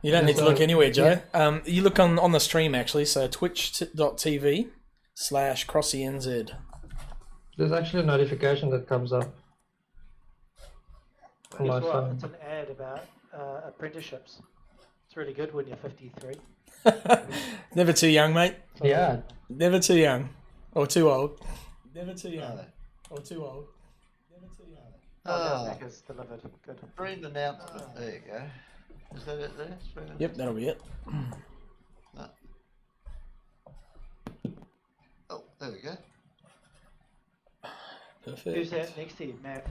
You don't need to look anywhere, Joe. You look on the stream actually. So twitch.tv/Crossynz. There's actually a notification that comes up on my Guess what? phone. It's an ad about apprenticeships. It's really good when you're 53. Never too young, mate. Yeah. Never too young. Or too old. Never too young. Or too old. Never too young. Oh, that is delivered. Good. Screen announcement. There you go. Is that it there? Yep, that'll be it. No. Oh, there we go. Perfect. Who's that next to you, Matt?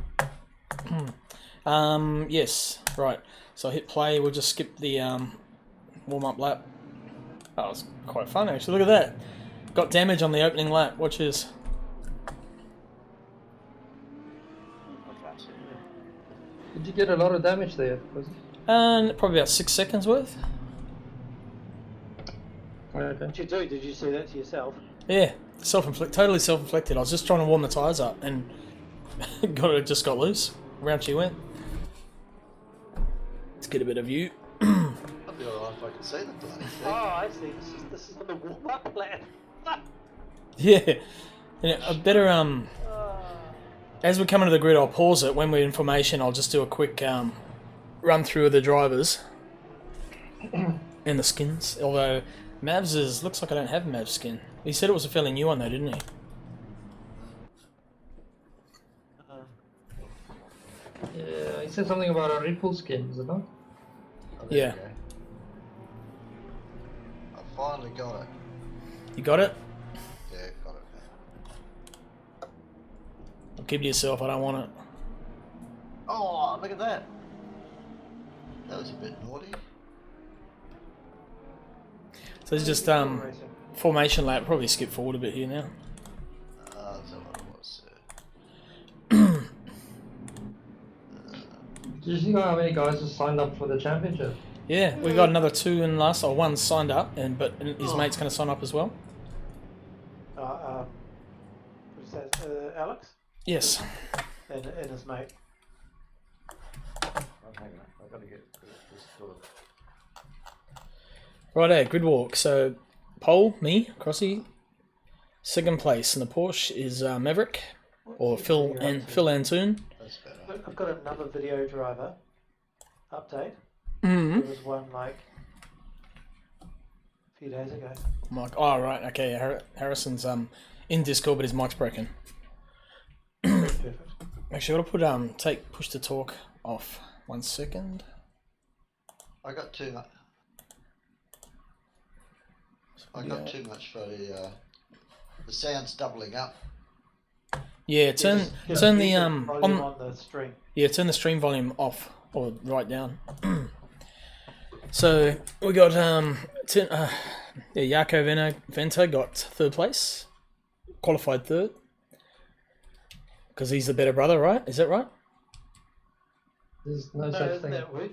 Yes, right. So I hit play. We'll just skip the warm-up lap. That was quite fun, actually. Look at that. Got damage on the opening lap. Watch this. Did you get a lot of damage there? And probably about 6 seconds worth. Okay. What you do? Did you see that to yourself? Yeah, totally self-inflicted. I was just trying to warm the tyres up and just got loose. Round she went. Let's get a bit of view. I'd be alright if I could see the bloody thing. Oh, I see. This is on the warm-up plan. Yeah. And I better as we come into the grid, I'll pause it. When we're in formation, I'll just do a quick run through of the drivers and the skins. Although Mavs looks like I don't have Mavs skin. He said it was a fairly new one though, didn't he? Yeah, he said something about a ripple skin, is it not? Oh, there Yeah. you go. I finally got it. You got it? Yeah, got it. I'll keep it to yourself. I don't want it. Oh, look at that. That was a bit naughty. So it's just formation lap. Probably skip forward a bit here now. That's what it was. Did you see how many guys have signed up for the championship? Yeah, we got another 2 in last. Or 1 signed up, but his mate's going to sign up as well. What is that? Alex Yes. and his mate. Hang on, I've got to get this sort of... Righto, grid walk. So, pole, me, Crossy. Second place in the Porsche is Maverick, or Phil Antoon. That's better. Look, I've got another video driver update. Mm-hmm. There was one like a few days ago. Mike. Oh, right. Okay. Harrison's in Discord, but his mic's broken. Perfect. Actually, I've got to put push to talk off. 1 second. I got too much. I got too much for the sound's doubling up. Yeah, turn the volume on the stream. yeah, turn the stream volume off or right down. So we got Jaco Vento got 3rd place, qualified 3rd, because he's the better brother, right? Is that right? There's no No, such isn't thing. that weird?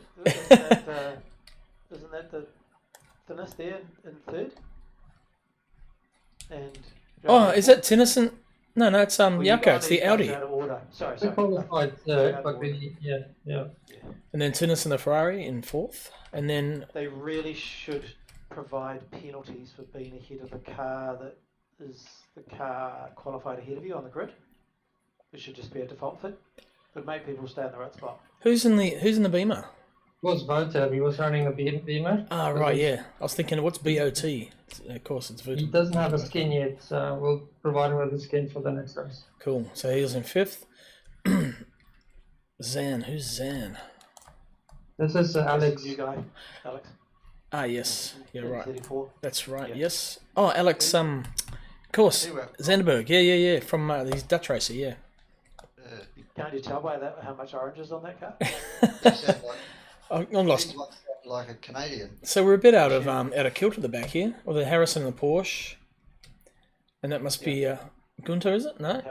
Isn't that the thinness there in 3rd? And Oh, is that Tennyson? No, it's Well, you Jaco. got It's the these Audi, out of order. Sorry. We qualified third, but Yeah. we, yeah. and then Tennyson the Ferrari in 4th, and then They really should provide penalties for being ahead of the car that is the car qualified ahead of you on the grid. It should just be a default fit. But make people stay in the right spot. who's in the Beamer? It was Voter, he was running a Beamer. Ah, right, yeah. I was thinking, what's BOT? Of course, it's He Virgin. doesn't have a skin yet, so we'll provide him with a skin for the next race. Cool. So he was in 5th. Zan, who's Zan? This is Alex. You guy, Alex. Ah, yes. Yeah, right. 34. That's right. Yeah. Yes. Oh, Alex. Of course. Zanderberg. Yeah. From he's Dutch racer. Yeah. Can't you tell by that how much orange is on that car? You sound like, I'm lost. he's like a Canadian. So we're a bit out of kilt at the back here. Or the Harrison and the Porsche, and that must be Gunter, is it? No.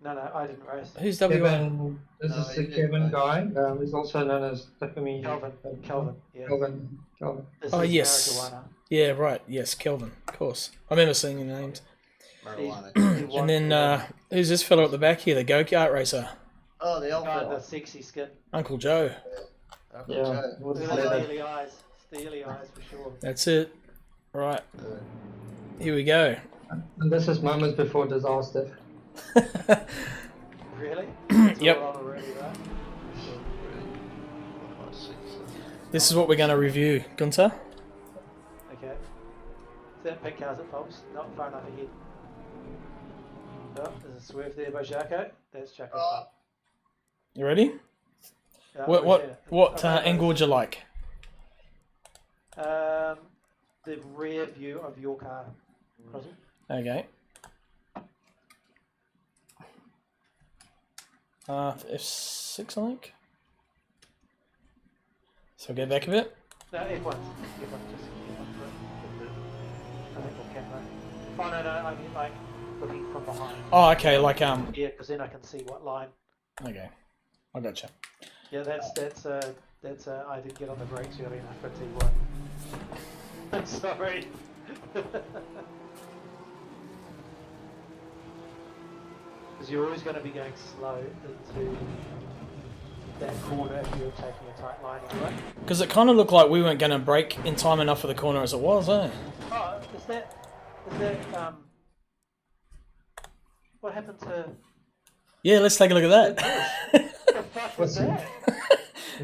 No, I didn't race. Who's WA? Kevin, this No, is the you didn't Kevin race. guy. He's also known as Takumi. Kelvin. Yeah. Kelvin. This Oh, is yes. marijuana. Yeah, right. Yes, Kelvin. Of course. I remember seeing the names. Marijuana. And then who's this fellow at the back here? The go-kart racer, Oh, the old Guy with fella. the sexy skin. Uncle Joe. Uncle Yeah. Joe. With With the the leather. steely eyes. Steely eyes for sure. That's it. Right. Here we go. And this is moments before disaster. Really? That's Yep. all on already, right? This is what we're going to review, Gunther. Okay. Is that pink car's at fault? Not far enough ahead. Oh, there's a swerve there by Jaco. That's Jaco's fault. You ready? Yeah, What where's that? what Okay, angle would you like? The rear view of your car, Crossy. Okay. F6, I think. So go back a bit. No, F1. F1, just F1 for it. I think on camera. Oh no, I mean like looking from behind. Oh, okay, like Yeah, because then I can see what line. Okay, I gotcha. Yeah, that's I didn't get on the brakes early enough for T1. I'm sorry. Because you're always going to be going slow into that corner if you're taking a tight line anyway. Because it kind of looked like we weren't going to brake in time enough for the corner as it was, eh? Oh, is that what happened to? Yeah, let's take a look at that. The fuck was that?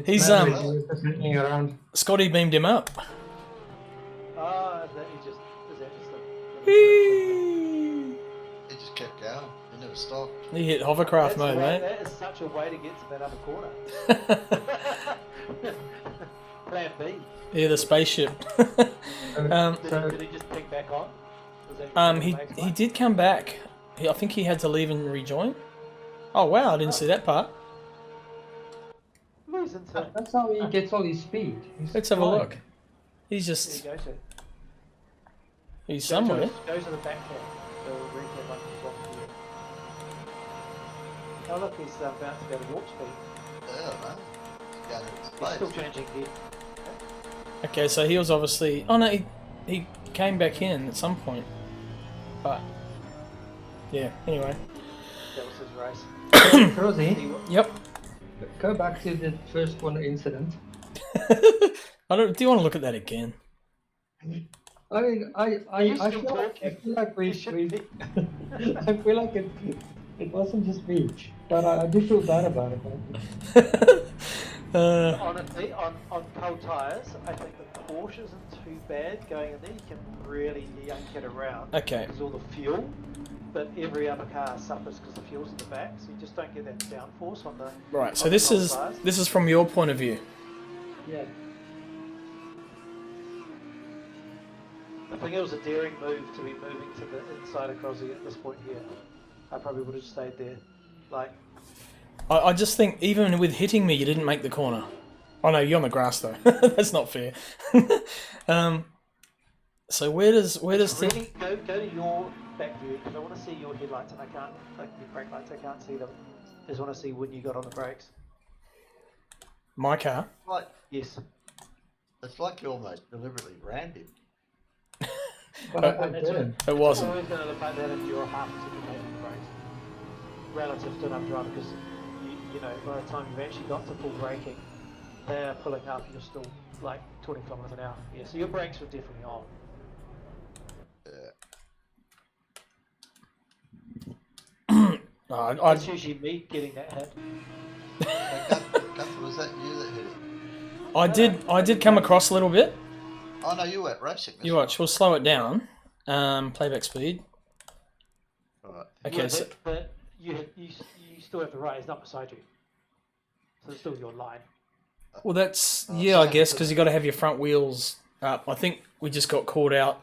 He's Just hanging around. Scotty beamed him up. Oh, is that just a? Whee! He just kept going. He never stopped. He hit hovercraft That's mode, way, mate. That is such a way to get to that other corner. Plan B. Yeah, the spaceship. Did he just pick back on? Was that he did come back. I think he had to leave and rejoin. Oh wow, I didn't see that part. Losing to. That's how he gets all his speed. Let's have a flying. look. He's There just you go, sir. he's somewhere. Go to the back there. The replay button is on here. Oh look, he's about to go to warp speed. Yeah, man. He's going to his He's place. still changing gear. Okay, so he was obviously. Oh no, he came back in at some point. But yeah. Anyway. That was his race. Rosie, He wa- Yep. go back to the first corner incident. I don't. Do you want to look at that again? I mean, You I still feel like we You should be. I feel like it wasn't just me, but I do feel bad about it. Honestly, on cold tyres, I think the Porsche isn't too bad going in there. You can really yank it around. Okay. Because all the fuel, but every other car suffers because the fuel's in the back, so you just don't get that downforce on the. Right. So on the this cold is tyres. from your point of view. Yeah. I think it was a daring move to be moving to the inside of Crossy at this point here. I probably would have stayed there. Like, I just think even with hitting me, you didn't make the corner. Oh no, you're on the grass though. That's not fair. So where does really go to your back view because I want to see your headlights and I can't, like your brake lights, I can't see them. I just want to see when you got on the brakes. my car? Like, Yes. it's like you almost deliberately rammed him. But I didn't. It It's wasn't. always going to look like that if you're half a second late on the brakes. Relative to another driver because, you know, by the time you've actually got to full braking, they're pulling up, you're still like 20 kilometers an hour. Yeah, so your brakes were definitely on. No, That's usually me getting that hit. Gunther, was that you that hit him? I did come across a little bit. Oh no, you went racing. You watch. We'll slow it down. Playback speed. Alright. Okay. Yeah, So, but you still have the right, he's not beside you. So it's still your line. well, that's yeah, I guess, because you got to have your front wheels up. I think we just got caught out.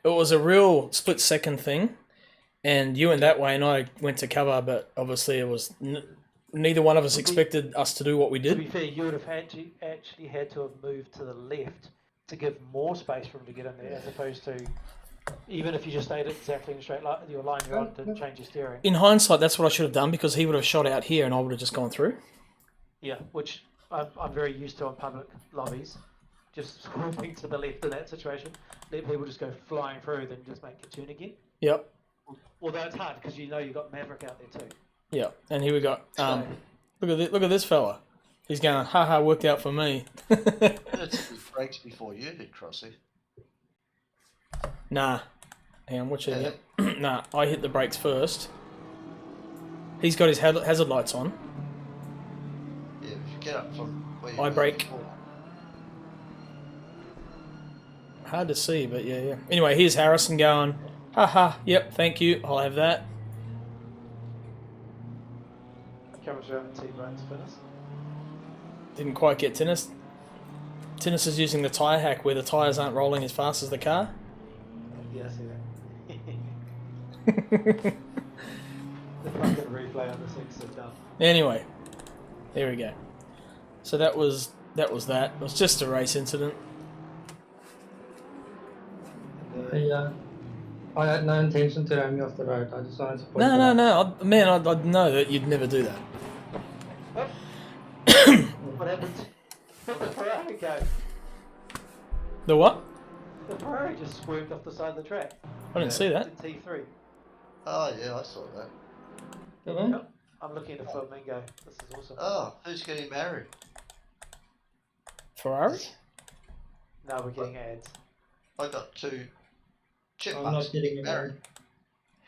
It was a real split-second thing, and you went that way, and I went to cover. But obviously, it was neither one of us expected us to do what we To be did. fair, you would have actually had to have moved to the left to give more space for him to get in there, as opposed to even if you just stayed exactly in straight line, your line you're on to change your steering. In hindsight, that's what I should have done because he would have shot out here, and I would have just gone through. Yeah, which I'm very used to on public lobbies. Just swerving to the left in that situation. Let people just go flying through, then just make a turn again. Yep. Although it's hard because you know you've got Maverick out there too. Yep. And here we got. So- Look at this fella. He's going. Haha, worked out for me. Yeah, to be brakes before you did, Crossy. Nah. Hang on, watch it Yeah. yet. Nah, I hit the brakes first. He's got his hazard lights on. Yeah, if you get up from where you I were brake. before. Hard to see, but yeah. Anyway, here's Harrison going, haha, yep, thank you, I'll have that. Cameras around the T-brains fitness. Didn't quite get Tinnis. Tinnis is using the tyre hack where the tyres aren't rolling as fast as the car. Yeah, I see that. The fucking replay on the things are done. Anyway, there we go. So that was that. It was just a race incident. Yeah. I had no intention to ram you off the road. I just wanted to point it out. No. Man, I'd know that you'd never do that. What happened? Where'd the Ferrari go? The what? The Ferrari just swerved off the side of the track. I didn't see that. The T3. Oh, yeah, I saw that. Okay. Yep. I'm looking at a flamingo. This is awesome. Oh, who's getting married? Ferrari? No, we're getting ads. I got 2 I'm chipmunks not getting married.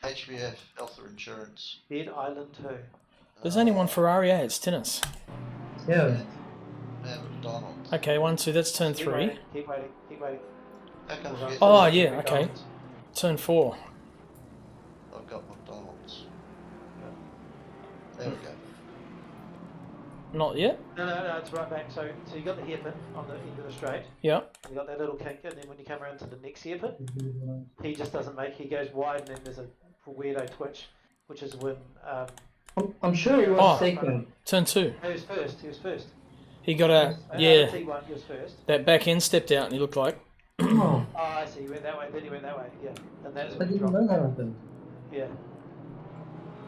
HBF, Alpha Insurance. Bed Island 2. There's only one Ferrari. Yeah, it's Tinnis. Yeah. Yeah, McDonald's. Okay, 1, 2. That's turn Keep 3. waiting. Keep waiting. Keep waiting. How come you get Oh yeah. Okay. Turn 4. I've got McDonald's. There we go. Not yet. No, it's right back. So you got the hairpin on the end of the straight. Yeah. You got that little kink, and then when you come around to the next hairpin, he just doesn't make. He goes wide, and then there's a weirdo twitch, which is when I'm sure he was Oh. second. Turn 2. he was first. He was first. He got a The T1, he was first. That back end stepped out, and he looked like. Oh, Oh, I see. He went that way. Then he went that way. Yeah, and that's I when he didn't dropped. know that happened. Yeah.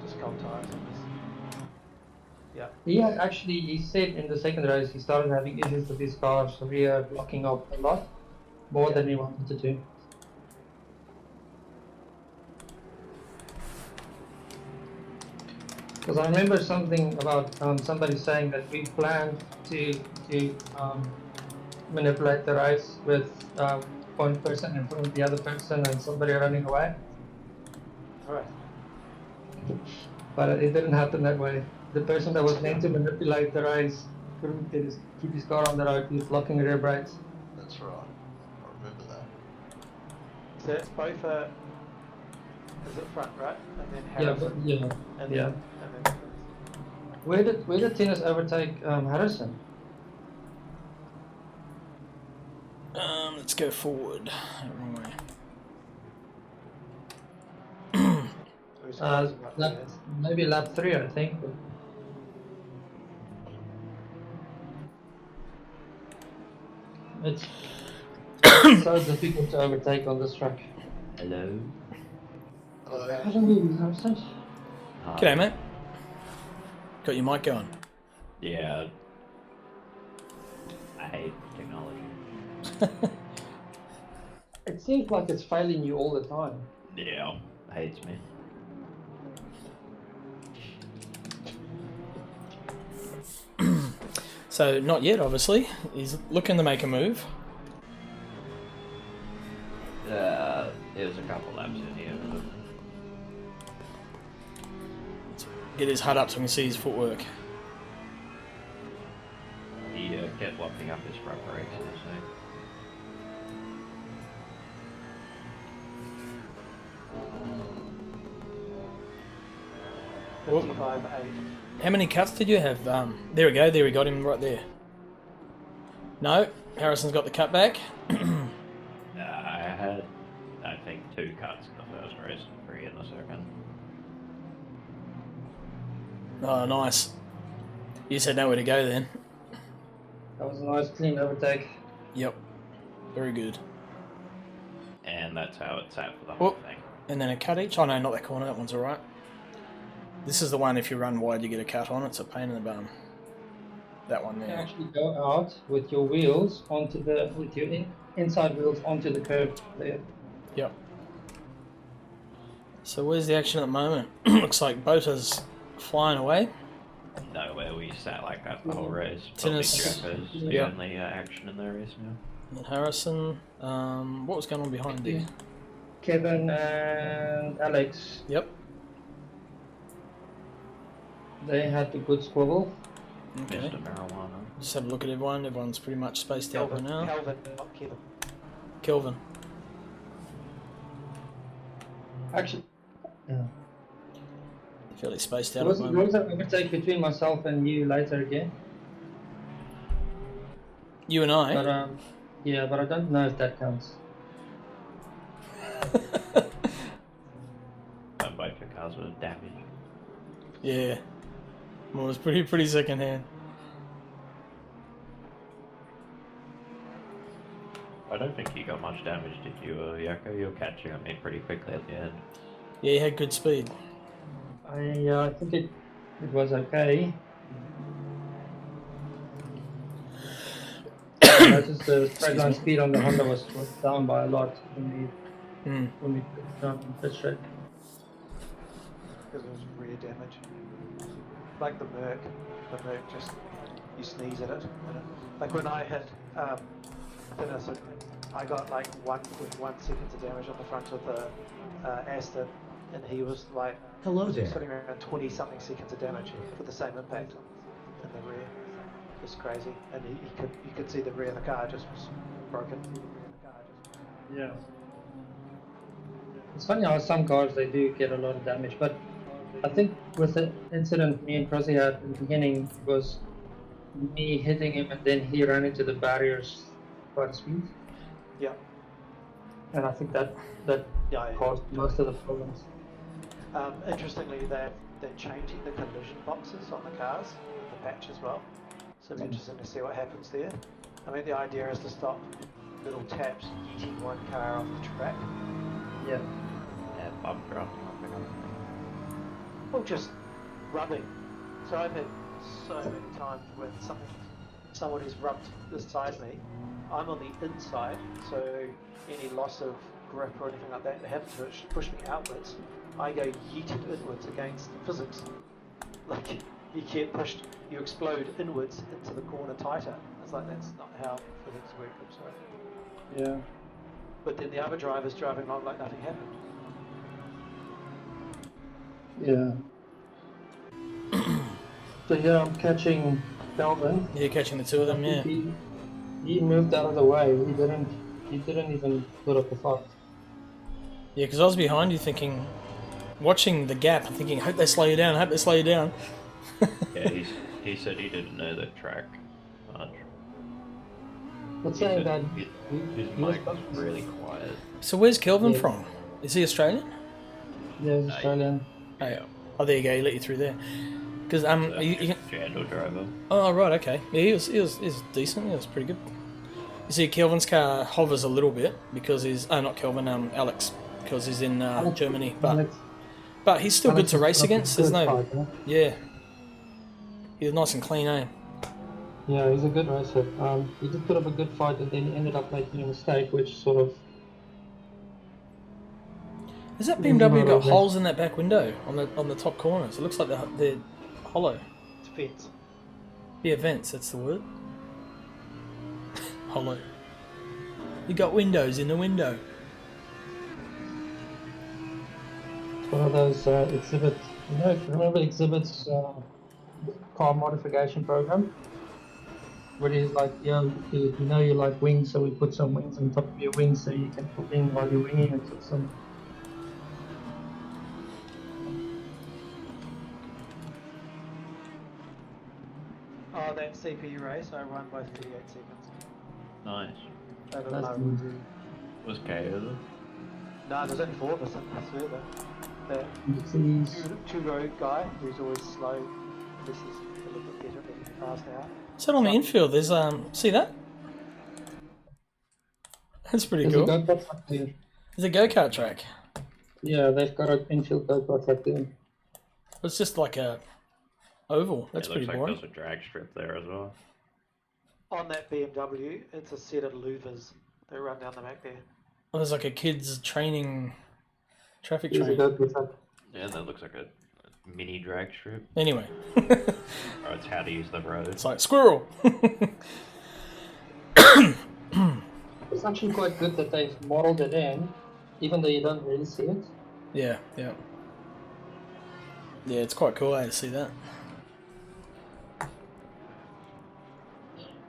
Just cold tires. I guess. Yeah. He said in the second race he started having issues with his car's rear blocking up a lot, more than he wanted to do. Because I remember something about somebody saying that we planned to manipulate the race with one person in front of the other person and somebody running away, All right. but it didn't happen that way. The person that was meant to manipulate the race couldn't keep his car on the road. He was blocking rear brakes. That's right. I remember that. So it's both is it front, right? And then Yeah, Harrison. but, yeah. And Yeah. and then Where did Tennis overtake Harrison? Let's go forward. Wrong way. who's closing up Lap, there? maybe lap 3, I think. It's so difficult to overtake on this track. Hello. Hello. Hello, Harrison. Hi. G'day, mate. Got your mic going. Yeah. I hate technology. It seems like it's failing you all the time. Yeah. Hates me. So not yet, obviously. He's looking to make a move. There's a couple laps in here. Get his HUD up so we can see his footwork. He kept locking up his front brakes, so. 55.8. How many cuts did you have? There we go. There we got him right there. No, Harrison's got the cut back. I had, I think, 2 cuts in the first race and 3 in the second. Oh, nice. You just had nowhere to go then. That was a nice clean overtake. Yep. Very good. And that's how it sat for the whole Oh. thing. And then a cut each. Oh no, not that corner. That one's alright. This is the one if you run wide you get a cut on. It's a pain in the bum. That one You can there. actually go out with your wheels onto the inside wheels onto the curb there. Yep. So where's the action at the moment? Looks like Bota's flying away. Nowhere we sat like that the whole race. Probably Tennis. Jacko's the Yeah. only action in the race now. And Harrison. What was going on behind you? Kevin and Alex, Yep. they had the good squabble. Okay. Mr. Marijuana. Just have a look at everyone. Everyone's pretty much spaced out by Kelvin, now. Kelvin, not Kevin. Kelvin. Actually, yeah. Fairly spaced There out at was, the there moment. was an overtake between myself and you later again. You and I. But yeah, but I don't know if that counts. Both your cars were damaged. Yeah. Well, it was pretty secondhand. I don't think you got much damage, did you, Yoko? You were catching on me pretty quickly at the end. Yeah, you had good speed. I think it was okay. I noticed the straight line speed on the Honda was down by a lot Hmm. when we put down the pit straight. Because it was rear damage. Like the Merc just, you sneeze at it. You know? Like when I hit Finis, I got like 1.1 seconds of damage on the front of the Aston, and he was like sitting around 20 something seconds of damage for the same impact in the rear. Just crazy, and you could see the rear of the car just was broken. Yeah. It's funny how some cars they do get a lot of damage, but I think with the incident me and Crossy had in the beginning, it was me hitting him and then he ran into the barriers quite a speed. Yeah. And I think that Yeah. caused most of the problems. Interestingly, they're changing the collision boxes on the cars, the patch as well. So it'll be interesting to see what happens there. I mean, the idea is to stop little taps yeeting one car off the track. Yeah. Yeah, bump drafting off the car. Or just rubbing. So I've had so many times when someone has rubbed beside me. I'm on the inside, so any loss of grip or anything like that, they haven't push me outwards. I go yeeted inwards against physics. Like, you get pushed, you explode inwards into the corner tighter. It's like, that's not how physics work, I'm sorry. Yeah. But then the other driver's driving along like nothing happened. Yeah. So here I'm catching Kelvin. Yeah, catching the two of them, yeah. He moved out of the way. He didn't even put up a fight. Yeah, because I was behind you thinking, watching the gap, and thinking, hope they slow you down, hope they slow you down. Yeah, he said he didn't know the track much. But He saying said that his he was mic was really quiet. So where's Kelvin Yeah. from? Is he Australian? yeah, he's Australian. Oh, yeah. Oh, there you go. He let you through there. Because you can... Jandal driver. Oh, right. Okay. Yeah, he was decent. He was pretty good. You see, Kelvin's car hovers a little bit because he's not Kelvin, Alex, because he's in Germany. But he's still good to race against. There's no... Yeah. He's nice and clean, eh? Yeah, he's a good racer. He did put up a good fight, and then he ended up making a mistake, which sort of. Has that BMW got holes in that back window on the top corners? It looks like they're hollow. It's vents. Yeah, vents. That's the word. Hollow. You got windows in the window. It's one of those exhibits. Remember exhibits car modification program? Where he's like, yeah, you know you like wings, so we put some wings on top of your wings so you can put in while you're winging and put some. Oh, that CPU race, I won by 38 seconds. Nice. Over That's low. good. Was KO No, there's only 4 of us in the server. That Please. two-road guy who's always slow. This is a little bit better than fast now. So on the infield, there's see that? That's pretty There's a cool. go-kart track there. There's a go-kart track. Yeah, they've got an infield go-kart track there. It's just like a oval. That's It pretty looks like boring. there's a drag strip there as well. On that BMW, it's a set of louvers that run down the back there. Oh, there's like a kids training traffic There's a train. go-kart track. Yeah, that looks like a mini drag strip. Anyway, Or it's how to use the road. it's like squirrel. it's actually quite good that they've modeled it in, even though you don't really see it. Yeah, yeah. Yeah, it's quite cool to see that.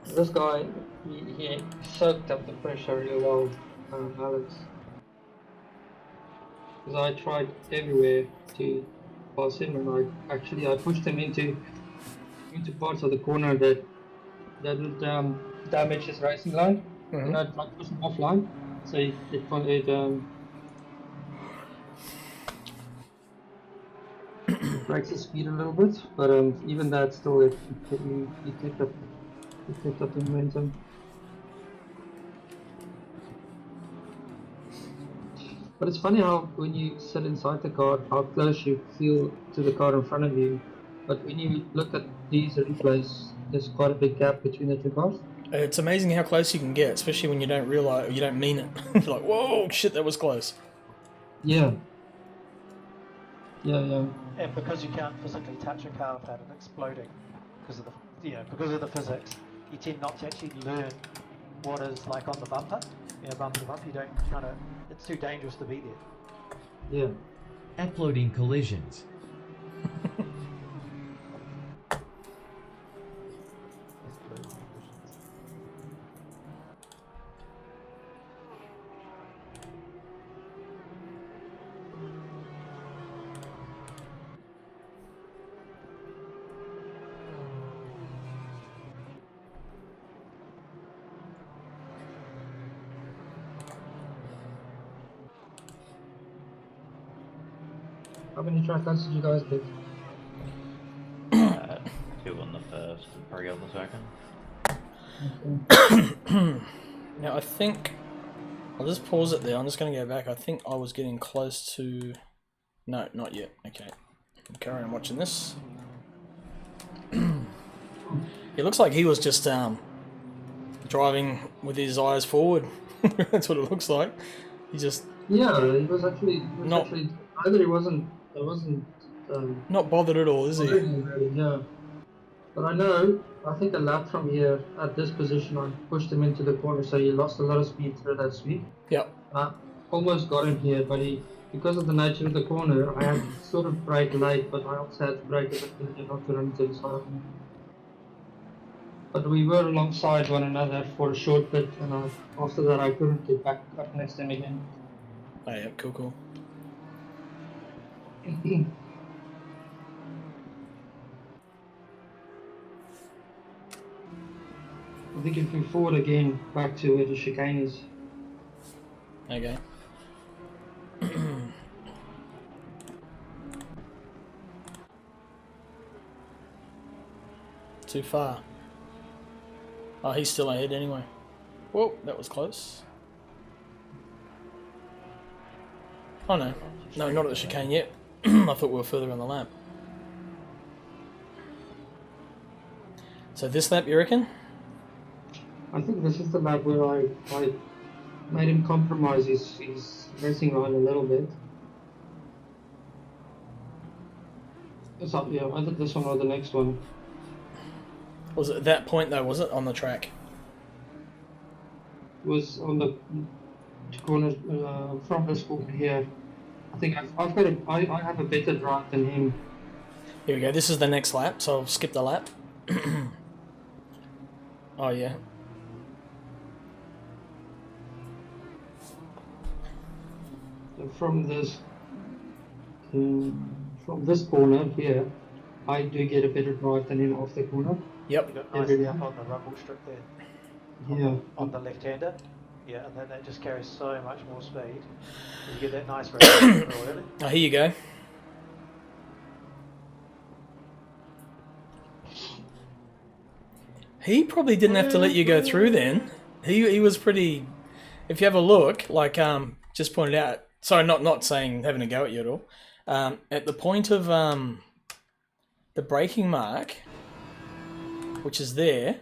This guy, he soaked up the pressure really well, Alex. Because I tried everywhere to pass him, and I pushed him into parts of the corner that would damage his racing line. Mhm. You know, like push him offline, so it breaks his speed a little bit. But even that, still, he kept up the momentum. But it's funny how when you sit inside the car, how close you feel to the car in front of you. But when you look at these replays, there's quite a big gap between the two cars. It's amazing how close you can get, especially when you don't realise, or you don't mean it. You're like, whoa, shit, that was close. Yeah. Yeah. And because you can't physically touch a car without it exploding, because of the physics, you tend not to actually learn what is like on the bumper. Bumper to bumper, you don't kind of. It's too dangerous to be there. Yeah. Uploading collisions. How many track cuts did you guys get? 2 on the first and 3 on the second. Now, I think... I'll just pause it there. I'm just going to go back. I think I was getting close to... No, not yet. Okay. I'll carry on watching this. It looks like he was just driving with his eyes forward. That's what it looks like. He just... Yeah, he was actually... Either he wasn't not bothered at all, is he? Really, yeah. But I think a lap from here, at this position, I pushed him into the corner, so he lost a lot of speed through that sweep. Yep. I almost got him here, but because of the nature of the corner, I had to sort of brake late, but I also had to brake a bit quickly not to run to the side of him. But we were alongside one another for a short bit, and after that I couldn't get back up next to him again. Oh yeah, cool. I think if we forward again back to where the chicane is. Okay. Too far. Oh, he's still ahead anyway. Whoa, that was close. Oh no. No, not at the chicane yet. I thought we were further on the lap. So this lap, you reckon? I think this is the lap where I made him compromise his racing line a little bit. It's up, yeah, either this one or the next one. Was it at that point though, was it, on the track? It was on the corner from this corner here. I think I have a better drive than him. Here we go, this is the next lap, so I'll skip the lap. Oh yeah. So from this corner here, I do get a better drive than him off the corner. Yep. You got nicely up on the rumble strip there. Yeah. On the left-hander. Yeah, and then that just carries so much more speed. You get that nice race real early. Oh, here you go. He probably didn't have to let you go through then. He was pretty... If you have a look, like just pointed out... Sorry, not saying having a go at you at all. At the point of the braking mark, which is there,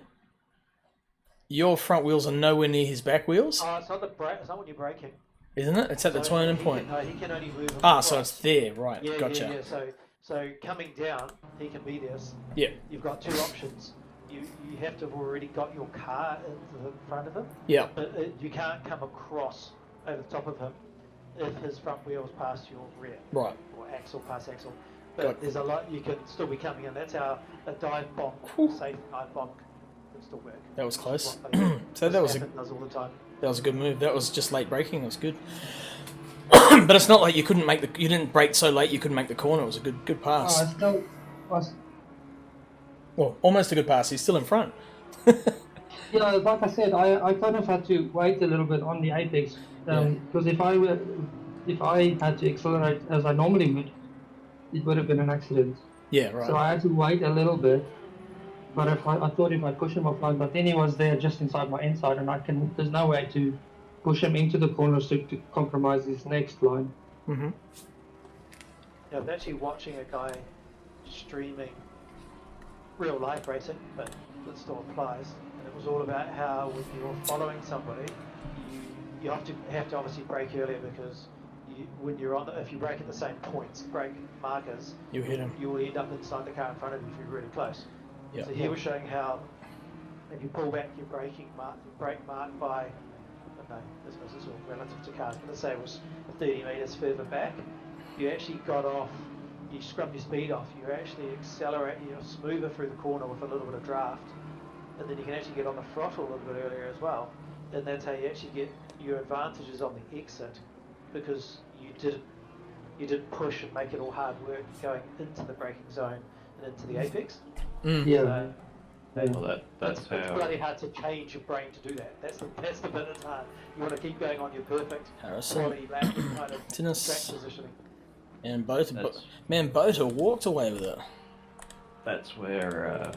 your front wheels are nowhere near his back wheels. Oh, it's not the brake. It's not when you're braking. Isn't it? It's at the turning point. No, he can only move. So it's there, right? Yeah, Gotcha. Yeah. So coming down, he can be there. Yeah. You've got two options. you have to have already got your car into the front of him. Yeah. But you can't come across over the top of him if his front wheel is past your rear. Right. Or axle past axle. But Got- there's a lot you can still be coming in. That's how a dive bonk, safe dive bonk, can still work. That was close. What they- So that was does all the time. a good move. That was just late braking. That was good. But it's not like you didn't brake so late you couldn't make the corner. It was a good Oh, pass. I Well, almost a good pass. He's still in front. Yeah, like I said, I kind of had to wait a little bit on the apex because if I had to accelerate as I normally would, it would have been an accident. Yeah, right. So I had to wait a little bit. But I thought if I push him offline, but then he was there just inside my inside, and there's no way to push him into the corners to compromise his next line. Mm-hmm. Yeah, I was actually watching a guy streaming real life racing, but that still applies. And it was all about how when you're following somebody, you have to obviously brake earlier because when you're if you brake at the same points, brake markers, You hit him. you will end up inside the car in front of you if you're really close. Yeah. So he was showing how if you pull back your brake mark by, I don't know, this is all relative to cars, but let's say it was 30 metres further back, you actually got off, you scrubbed your speed off, you actually accelerate, you're smoother through the corner with a little bit of draft, and then you can actually get on the throttle a little bit earlier as well, and that's how you actually get your advantages on the exit, because you didn't push and make it all hard work going into the braking zone and into the apex. Mm. Yeah. Well, that's It's how. bloody hard to change your brain to do that. That's the bit that's hard. You want to keep going on your perfect Harrison. quality lap and kind of track Dennis. positioning. And That's- Boto walked away with it. That's where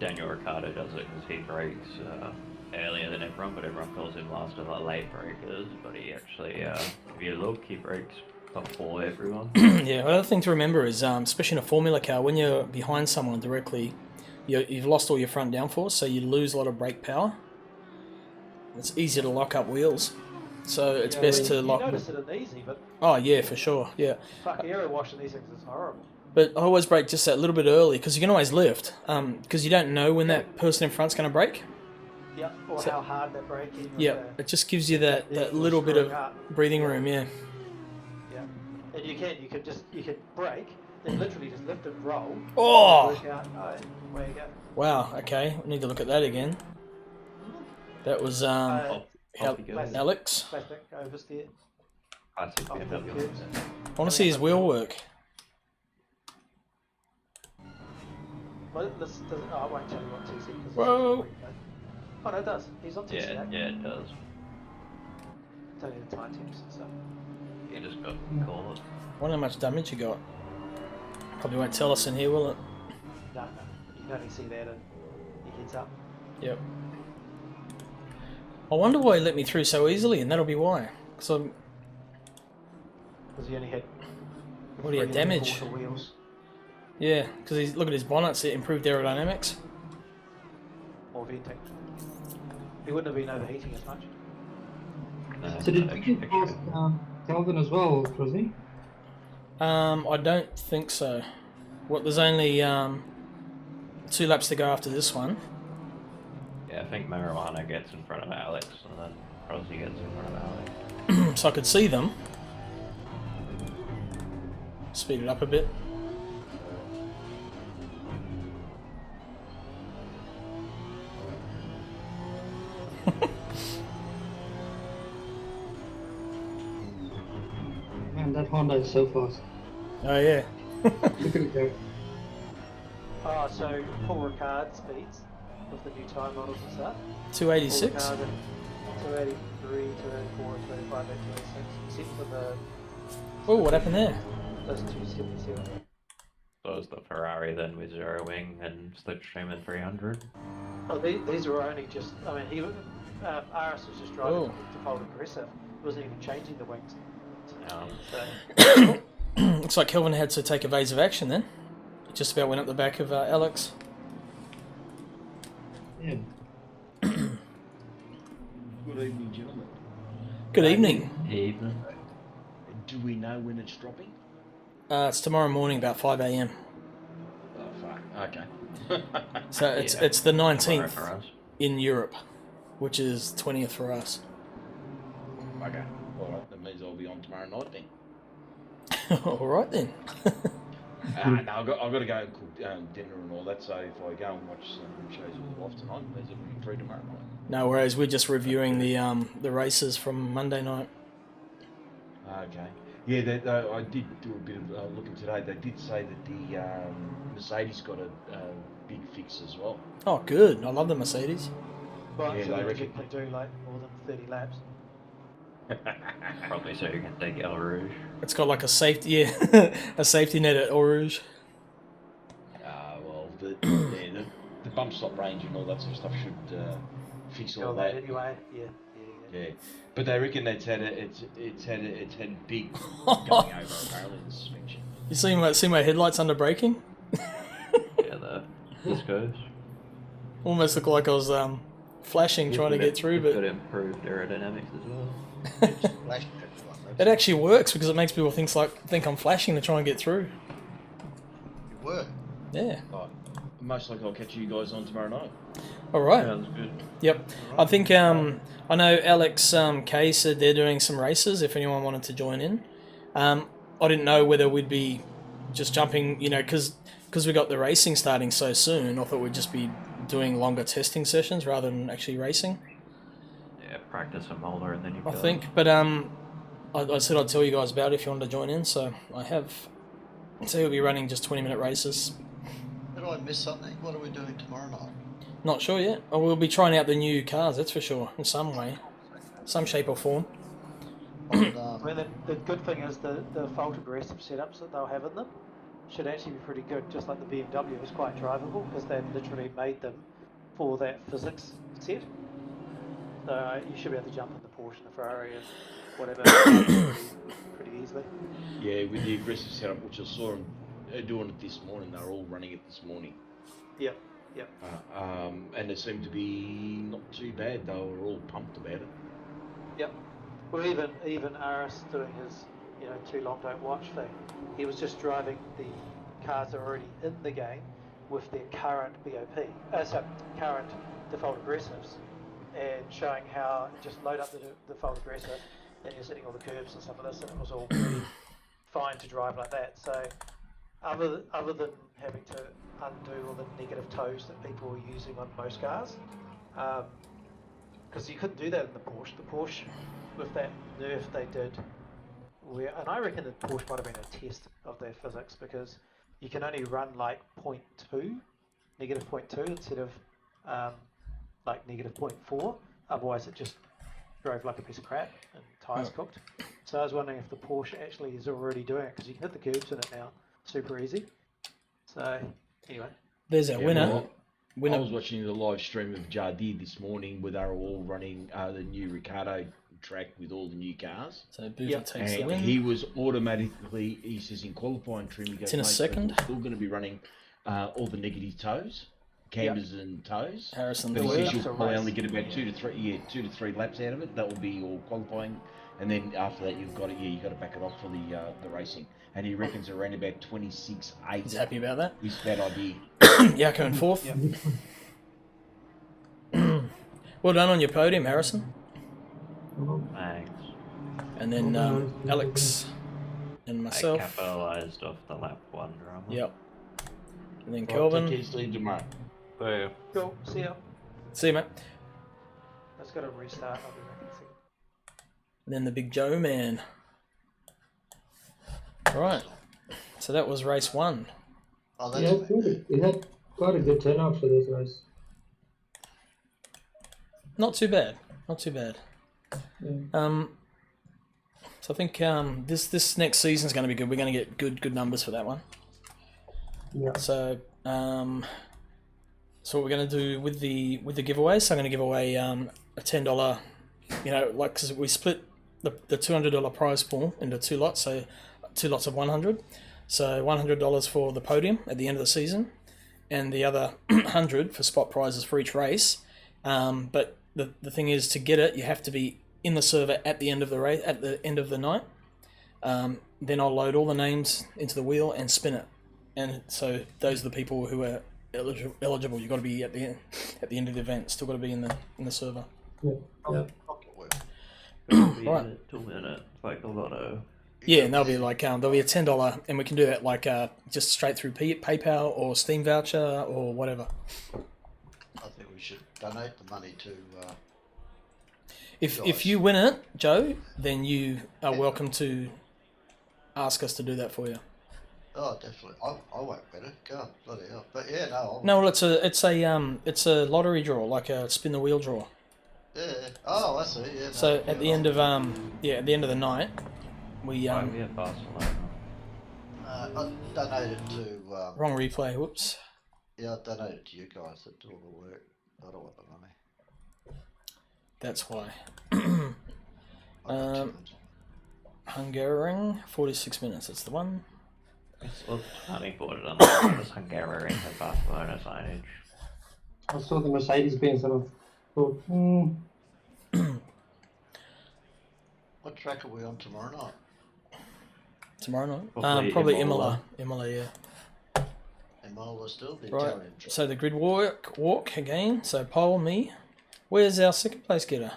Daniel Ricciardo does it because he brakes earlier than everyone, but everyone calls him last of the late breakers. But he actually, if you look, he brakes before everyone. Yeah, another thing to remember is, especially in a Formula car, when you're behind someone directly, you've lost all your front downforce, so you lose a lot of brake power. It's easier to lock up wheels, so it's best to You lock. notice it in easy, but Oh yeah, for sure, yeah. fuck, aero washing these things is horrible. But I always brake just that little bit early because you can always lift, because you don't know when that person in front's going to brake. Yeah, or So- how hard they're braking. or Yeah, the- it just gives you that they're little bit of screwing up. breathing room. Yeah. Yeah, and you can brake, then literally just lift and roll. Oh! Work out, where you go. Wow. Okay, I need to look at that again. That was Uh, Off he goes. Alex. Plastic oversteer. Classic Off the BMW. curves. I want to see his wheel work. Well, this doesn't. Oh, I won't tell you what TC because. Whoa. Oh no, it does. He's on TC. Yeah, yeah, it does. It's only the time tips and stuff. You just got Hmm. to call it. Wonder how much damage you got. Probably won't tell us in here, will it? No, you can only see that and he gets up. Yep. I wonder why he let me through so easily, and that'll be why. Because I'm. Because he only had. What, he had 3 and damage? 3/4 wheels. Yeah, because look at his bonnets, it improved aerodynamics. Or venting. He wouldn't have been overheating as much. No, So did extra- you pass Calvin as well, Crosby? I don't think so. What? There's only 2 laps to go after this one. Yeah, I think Marijuana gets in front of Alex, and then Crosby gets in front of Alex. So I could see them. Speed it up a bit. Man, that Honda is so fast. Oh yeah. Look at it go. Oh, so Paul Ricard speeds with the new time models and stuff. 286. 283, 284, 285, 286. Except for the. Oh, what happened there? Those 277. So it's the Ferrari then with zero wing and slipstream at 300. Oh, these were only just. I mean, he RS was just driving Oh. default aggressive. He wasn't even changing the wings. So, Looks like Kelvin had to take evasive action then. Just about went up the back of Alex. Yeah. Good evening, gentlemen. Good evening. evening. Do we know when it's dropping? It's tomorrow morning about 5 a.m. Oh, fuck. Okay. So Yeah. it's the Tomorrow 19th for us. in Europe, which is 20th for us. Okay. All right. That means I'll be on tomorrow night then. All right then. No, I've got to go and cook dinner and all that. So if I go and watch some shows with the wife tonight, it means I'll be free tomorrow night. No worries. We're just reviewing the races from Monday night. Okay. Yeah, I did do a bit of looking today. They did say that the Mercedes got a big fix as well. Oh, good. I love the Mercedes. But Yeah, I'm sure they you reckon- can do like more than 30 laps. Probably so you can take El Rouge. It's got like a safety, yeah, a safety net at Eau Rouge. Well, the bump stop range and all that sort of stuff should fix all All that. that anyway. Yeah. Yeah, but they reckon it's had big going over apparently the suspension. You see my headlights under braking? Yeah, the discos. Almost look like I was flashing trying to get through, Could but improved aerodynamics as well. Flash it actually works because it makes people think I'm flashing to try and get through. You were. Yeah. Right. Most likely I'll catch you guys on tomorrow night. All right. Sounds good. Yep. I think I know Alex Kay said they're doing some races if anyone wanted to join in. I didn't know whether we'd be just jumping, because we got the racing starting so soon. I thought we'd just be doing longer testing sessions rather than actually racing. Yeah, practice a Mulder and then you I think, but I said I'd tell you guys about it if you wanted to join in, so I have. So we'll be running just 20-minute races. Did I miss something? What are we doing tomorrow night? Not sure yet. Oh, we'll be trying out the new cars, that's for sure, in some way, some shape or form. On, I mean, the good thing is the fault aggressive setups that they'll have in them should actually be pretty good. Just like the BMW is quite drivable because they've literally made them for that physics set. So you should be able to jump in the Porsche and the Ferrari and whatever pretty easily. Yeah, with the aggressive setup, which I saw them doing it this morning. They were all running it this morning. Yep. And it seemed to be not too bad. They were all pumped about it. Yep. Well, even Aris doing his too long don't watch thing, he was just driving the cars that are already in the game with their current BOP, current default aggressives, and showing how just load up the default aggressive, and you're setting all the curves and stuff like this, and it was all pretty fine to drive like that. So other than having to undo all the negative toes that people were using on most cars, because you couldn't do that in the Porsche. The Porsche, with that nerf they did, and I reckon the Porsche might have been a test of their physics, because you can only run like negative 0.2 instead of like negative 0.4. Otherwise, it just drove like a piece of crap and tyres cooked. So I was wondering if the Porsche actually is already doing it, because you can hit the curbs in it now super easy. So anyway, There's our winner. I was watching the live stream of Jardir this morning where they were all running the new Ricardo track with all the new cars. So Boozer Yep. takes the And win. he was automatically, he says in qualifying trim, he goes, It's in a "Mate, second." we're still going to be running all the negative toes, cambers and toes. Harrison But he third. says you'll That's a probably race. only get about 2 to 3 laps out of it. That will be your qualifying, and then after that you've got to back it off for the racing. And he reckons around about 26.8 He's happy about that. is that idea. Yeah, coming fourth. Yep. Well done on your podium, Harrison. Thanks. And then Alex and I myself. capitalised off the lap 1 drama. Yep. And then Right, Kelvin. take care, Steve, tomorrow. So, cool. See ya. See you, mate. Let's go to restart. I'll be back in a second. And then the big Joe man. Right. So that was race 1. Oh, that's Yeah, good. It had quite a good turnout for this race. Not too bad. Not too bad. Yeah. So I think this next season is going to be good. We're going to get good numbers for that one. Yeah. So so what we're going to do with the giveaway. So I'm going to give away a $10. Because we split the $200 prize pool into 2 lots. So 2 lots of 100. So $100 for the podium at the end of the season, and the other 100 for spot prizes for each race. But the thing is, to get it, you have to be in the server at the end of the race, at the end of the night. Then I'll load all the names into the wheel and spin it. And so those are the people who are eligible. You've got to be at the end of the event. Still got to be in the server. Yeah. Yeah, I'll get well. It'll be Right. in it 2 minutes, like a lotto. Yeah, and there'll be like there'll be a $10, and we can do that like just straight through PayPal or Steam voucher or whatever. I think we should donate the money to. If Guys. you win it, Joe, then you are welcome to ask us to do that for you. Oh, definitely. I won't bet it. God, bloody hell. But yeah, no. I'll, No, well, it's a lottery draw, like a spin the wheel draw. Yeah. Oh, I see. Yeah. No, So yeah, at the end of at the end of the night, we Yeah, Barcelona. I donated to. wrong replay. Whoops. Yeah, I donated to you guys that do all the work. I don't want the money. That's why. I got chickens. Hungarian, 46 minutes. That's the one. It's looked funny put it on the Hungarian and Barcelona signage. I saw the Mercedes Benz and I thought, What track are we on tomorrow night? Tomorrow night. Probably Probably Imola. Imola, yeah. Imola still? The Right. Italian track. So the grid walk again. So Paul, me. Where's our second place getter?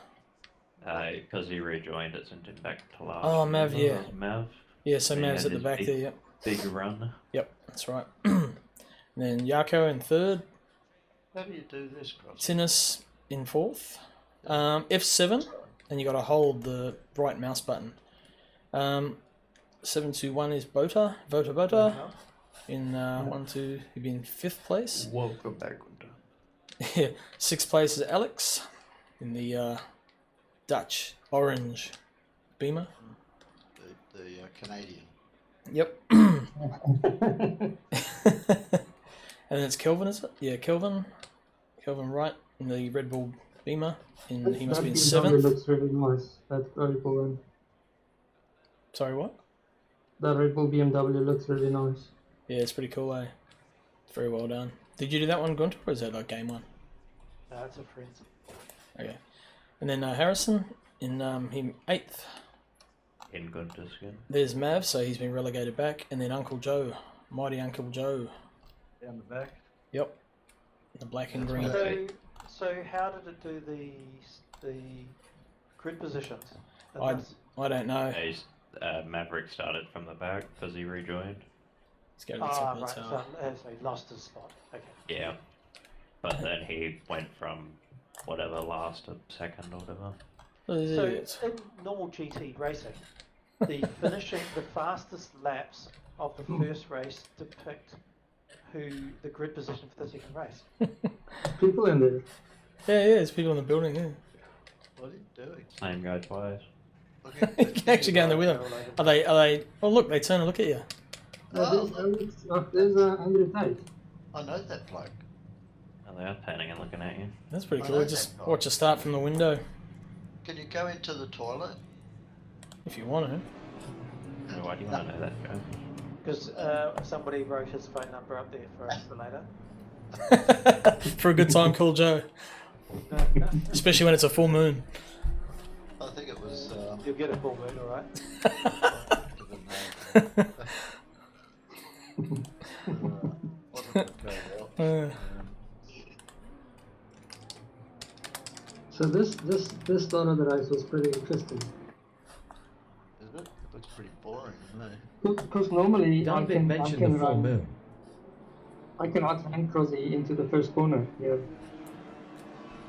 Because he rejoined, it sent him back to last. Oh, Mav, year. yeah. Mav. Yeah, so Yeah, Mav's at the his back big- there. Yep. Big run. Yep, that's right. And then Yako in third. How do you do this, Cross? Tinnis in fourth. F7, and you got to hold the right mouse button. 721 is Bota. Bota. In 1-2, he'd be in fifth place. Welcome back, Gunter. Yeah, sixth place is Alex in the Dutch orange Beamer. The Canadian. Yep. And then it's Kelvin, is it? Yeah, Kelvin. Kelvin Wright in the Red Bull Beamer. And he must be in that seventh. looks really nice. That Red Bull one. Sorry, what? That Red Bull BMW looks really nice. Yeah, it's pretty cool, eh? Very well done. Did you do that one, Gunter, or is that like game one? No, it's a friend. Okay. And then Harrison in him eighth. In Gunter's skin. There's Mav, so he's been relegated back. And then Uncle Joe, mighty Uncle Joe. Down the back. Yep. The black and green. So how did it do the grid positions? I don't know. Maverick started from the back because he rejoined. Let's go to the top of the tower. So he lost his spot. Okay. Yeah. But then he went from whatever last to second or whatever. So in normal GT racing, the fastest laps of the first race depict the grid position for the second race. People in there. Yeah, there's people in the building, yeah. What are you doing? Same guy twice. Look at You can actually go in there with them. Are they, oh look, they turn and look at you. There's Andrew Tate. I know that bloke. Oh, they are panning and looking at you. That's pretty I cool. know Just that watch a start from the window Can you go into the toilet? if you want Why do you want to know that, Joe? Because somebody wrote his phone number up there for us for later. to. For a good time, call Joe. Especially when it's a full moon. I think it was. You'll get a full moon, alright? Wasn't going well. So this start of the race was pretty interesting. Isn't it? It looks pretty boring, doesn't it? Because normally Don't even mention the full moon. I can outrun Crosby into the first corner. Yeah.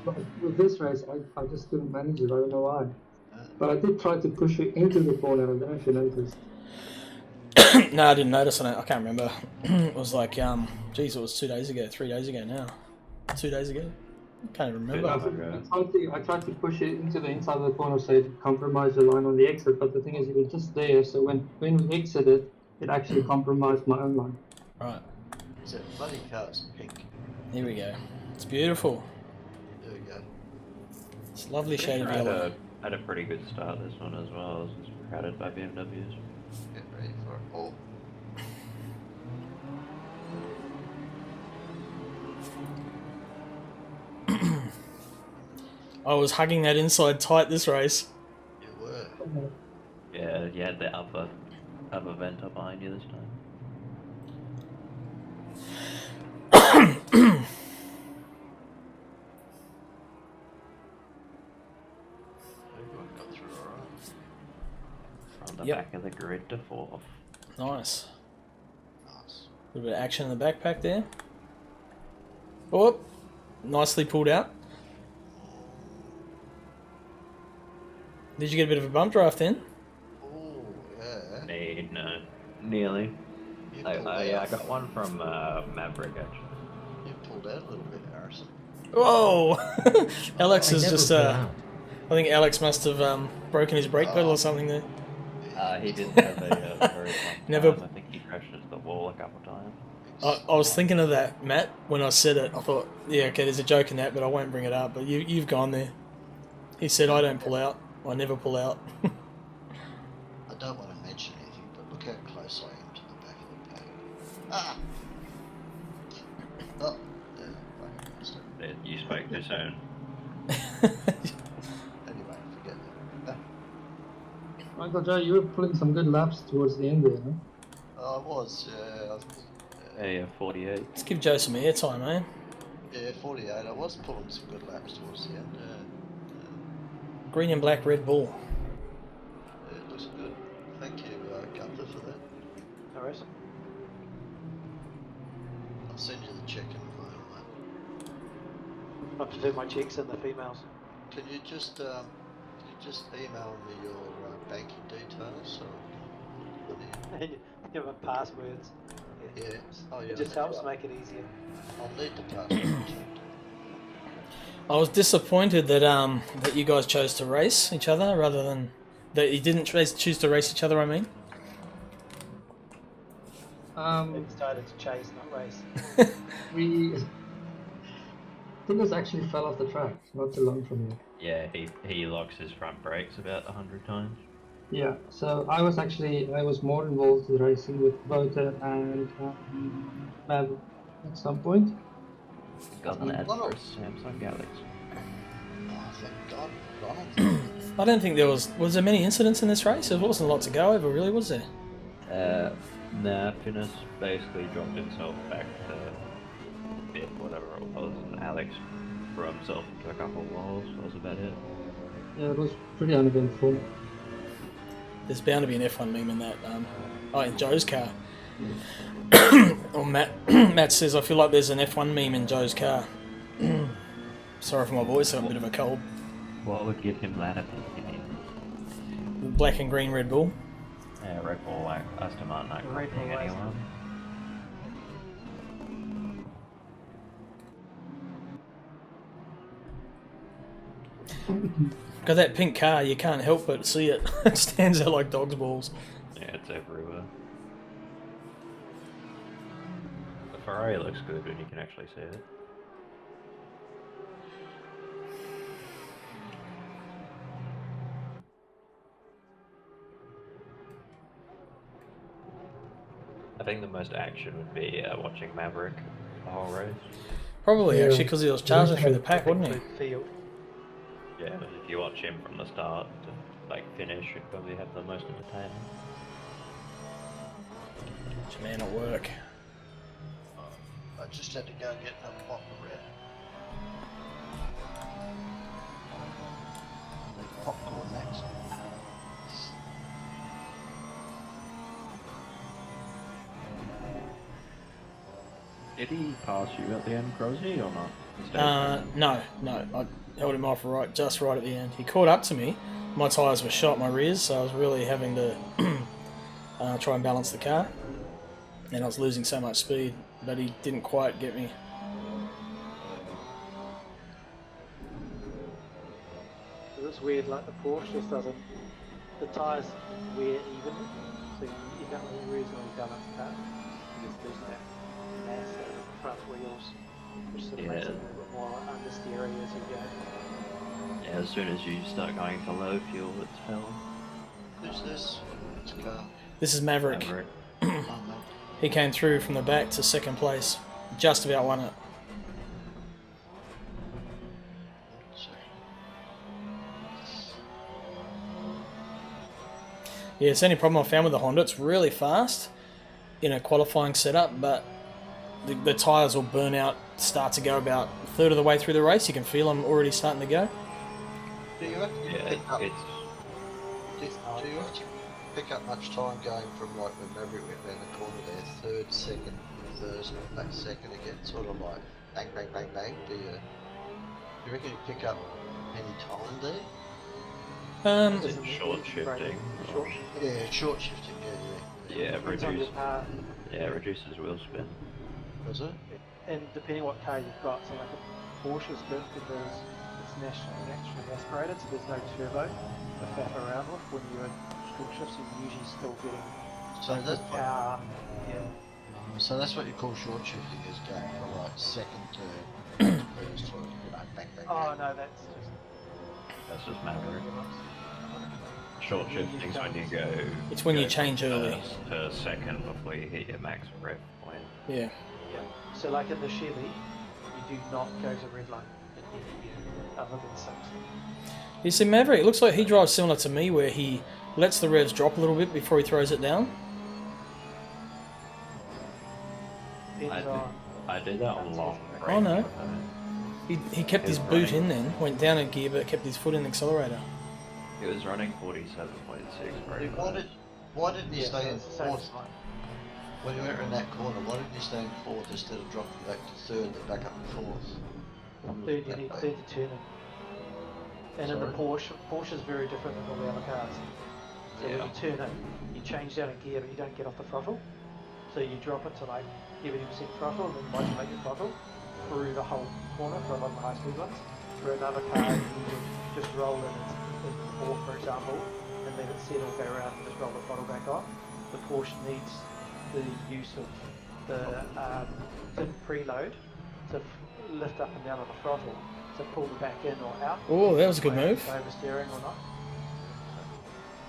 But with this race, I just couldn't manage it. I don't know why. But I did try to push it into the corner. I don't know if you noticed. No, I didn't notice on it. I can't remember. It was like, geez, it was 2 days ago, 3 days ago now. 2 days ago? Can't even remember. I tried to push it into the inside of the corner so it compromised the line on the exit. But the thing is, it was just there. So when we exited, it actually compromised my own line. Right, Is it bloody car's pink? here we go. It's beautiful. There we go. It's a lovely shade of Had yellow. a pretty good start this one as well. It was crowded by BMWs. Get ready for it all. I was hugging that inside tight this race. You were. Yeah, you had the upper vent up behind you this time. on the Yep. back of the grid to 4th. Nice. Nice. A little bit of action in the backpack there. Oh, nicely pulled out. Did you get a bit of a bump draft then? Oh, yeah. No, nearly. You I pulled out. got one from Maverick actually. You pulled out a little bit, Harrison. Whoa! Alex I is never just, pull I out. think Alex must have broken his brake pedal or something there. He didn't have a very fun Never- time. I think he crashed into the wall a couple times. I was thinking of that, Matt, when I said it. I thought, yeah, okay, there's a joke in that, but I won't bring it up. But you've gone there. He said, I don't pull out. I never pull out. I don't want to mention anything, but look how close I am to the back of the pack. Ah! Oh, yeah, fucking missed it. You spoke too soon. Anyway, forget that. Michael Joe, you were pulling some good laps towards the end there, huh? I was, Yeah, 48. Let's give Joe some airtime, eh? yeah, 48. I was pulling some good laps towards the end. Green and black Red Bull. It looks good. Thank you, Gunther, for that. No worries. I'll send you the check in a moment, mate. I have to do my checks in the females. Can you just email me your banking details? So And give them passwords. yeah. Oh yeah. It just helps make it easier. I'll need the password. I was disappointed that that you guys chose to race each other rather than that you didn't choose to race each other. I mean, They decided to chase, not race. We Tiggers actually fell off the track not too long from here. Yeah, he locks his front brakes about 100 times. Yeah, so I was more involved in racing with Vota and Mav at some point. Got an ad Wow. for a Samsung Galaxy. Oh, thank God, Ronald. I don't think there was there many incidents in this race. There wasn't a lot to go over, really, was there? Nah, Finis basically dropped himself back to fifth, whatever it was, and Alex threw himself into a couple of walls. That was about it. Yeah, it was pretty uneventful. There's bound to be an F1 meme in that. In Joe's car. Or Matt says, I feel like there's an F1 meme in Joe's car. Sorry for my voice, I have a bit of a cold. What would give him that opinion? Black and green Red Bull. Yeah, Red Bull, like Aston Martin, not Red copying Bull, anyone. Got that pink car, you can't help but see it. It stands out like dog's balls. Yeah, it's everywhere. The Ferrari looks good when you can actually see it. I think the most action would be watching Maverick the whole race. Probably, Yeah. actually, because he was charging through the pack, wasn't he? Include field. Yeah, if you watch him from the start to like finish, you'd probably have the most entertainment. It's a man at work. I just had to go get another bottle of red. Need popcorn next. Did he pass you at the end, Crossy, or not? No. I held him off just right at the end. He caught up to me. My tyres were shot, my rears, so I was really having to try and balance the car. And I was losing so much speed, but he didn't quite get me. It looks weird, like the Porsche just doesn't. The tyres wear evenly, so you don't really reasonably balance the car. You just lose that mass out of the front wheels, which sort of makes it a little bit more understeery as you go. Yeah, as soon as you start going to low fuel, it's hell. Who's this? It's a car. This is Maverick. Maverick. Oh, no. He came through from the back to second place. Just about won it. Yeah, it's the only problem I found with the Honda. It's really fast in a qualifying setup, but the tyres will burn out, start to go about a third of the way through the race. You can feel them already starting to go. Do you reckon you Yeah, pick up? it's Do you reckon pick up much time going from like when Maverick went round the corner there, third, second, third, back second again, sort of like bang, bang, bang, bang. Do you reckon you pick up any time there? Is it short shifting? Short. Yeah, short shifting. Yeah, Depends on your car. reduces wheel spin. Was it? And depending what car you've got, so like a Porsche's good because it's naturally aspirated, so there's no turbo to faff around with when you're in short shifts. You're usually still getting So that's what, power. Yeah. so that's what you call short shifting, is going from like second to first, or bang, bang, bang. Oh bang. no, That's just Maverick. Short shifting is when you go. It's when you go change from early. first to second before you hit your max rev point. Yeah. Yeah. So like in the Chevy, you do not go to red line in any gear other than 6. You see, Maverick, it looks like he drives similar to me, where he lets the revs drop a little bit before he throws it down. Depends on. I did that on long range. Oh, no. though. He kept his His boot running. in then, went down a gear, but kept his foot in the accelerator. He was running 47.6 brake. Why didn't you Yeah, stay so in it's the same fourth? as mine. When you went in that corner, why didn't you stay in fourth instead of dropping back to third and back up to fourth? Third, you need third to turn in. And in the Sorry? Porsche is very different than all the other cars. So when Yeah. you turn in, you change down a gear, but you don't get off the throttle. So you drop it to like 70% throttle and then modulate your throttle through the whole corner for a lot of the high speed ones. For another car, you would just roll in fourth, for example, and let it settle, go around and just roll the throttle back on. The Porsche needs the use of the preload to lift up and down on the throttle to pull the back in or out. Oh, that was a good whether move. it's oversteering or not.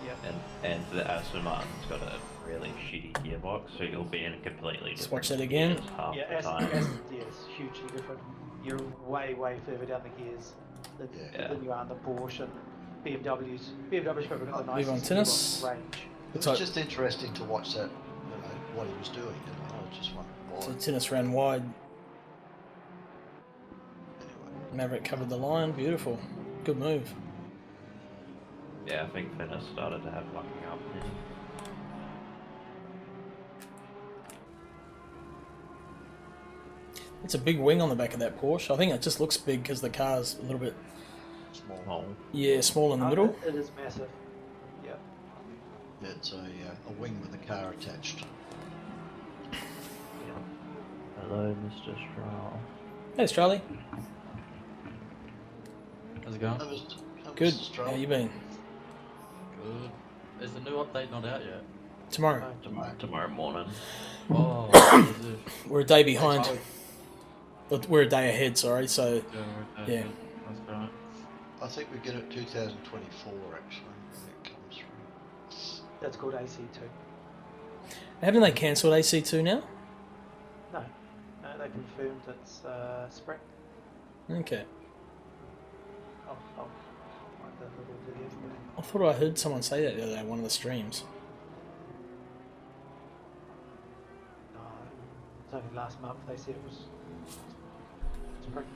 Yeah. And the Aston Martin's got a really shitty gearbox, so you'll be in a completely different. Let's watch that again. gears half Yeah, the Aston time. is hugely different. You're way further down the gears than, Yeah. than you are in the Porsche and BMW's. BMW's probably got the Move on, nicest tennis. gearbox range. It was just interesting to watch that, what he was doing. I was just wondering So why. tennis ran wide. Anyway. Maverick covered the line. Beautiful. Good move. Yeah, I think Finnis started to have lucky up. It's a big wing on the back of that Porsche. I think it just looks big because the car's a little bit, Small. yeah, small in the middle. It is massive. Yeah. Yeah, it's a wing with a car attached. Hello, Mr. Straw. Hey, Charlie. How's it going? That was Good. Mr. How Stroll. you been? Good. Is the new update not out yet? Tomorrow. Tomorrow morning. Oh, is it? We're a day behind. Sorry. But we're a day ahead, sorry. So, Yeah. yeah. That's right. I think we get it 2024 actually when it comes through. That's called AC2. Haven't they cancelled AC2 now? No, they confirmed it's spring. Okay. I'll find that little video for you. I thought I heard someone say that the other day on one of the streams. No, it's only last month they said it was spring.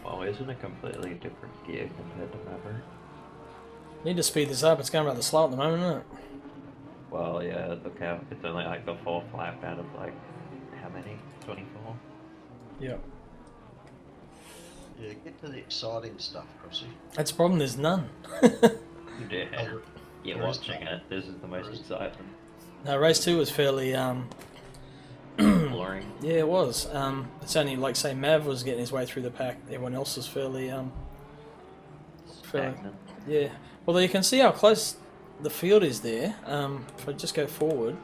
Well, isn't a completely different gear compared to Maverick? Need to speed this up. It's going rather slow at the moment, isn't it? Well, yeah, look out. It's only like the 4th lap out of like, how many? 24? Yeah. Yeah, get to the exciting stuff, Crossy. That's the problem. There's none. Yeah. Oh, You're there is watching none. it. This is the most There is exciting. No, race 2 was fairly Boring. yeah, it was. It's only like say Mav was getting his way through the pack. Everyone else was fairly Stagnant. yeah. Well, you can see how close the field is there. If I just go forward,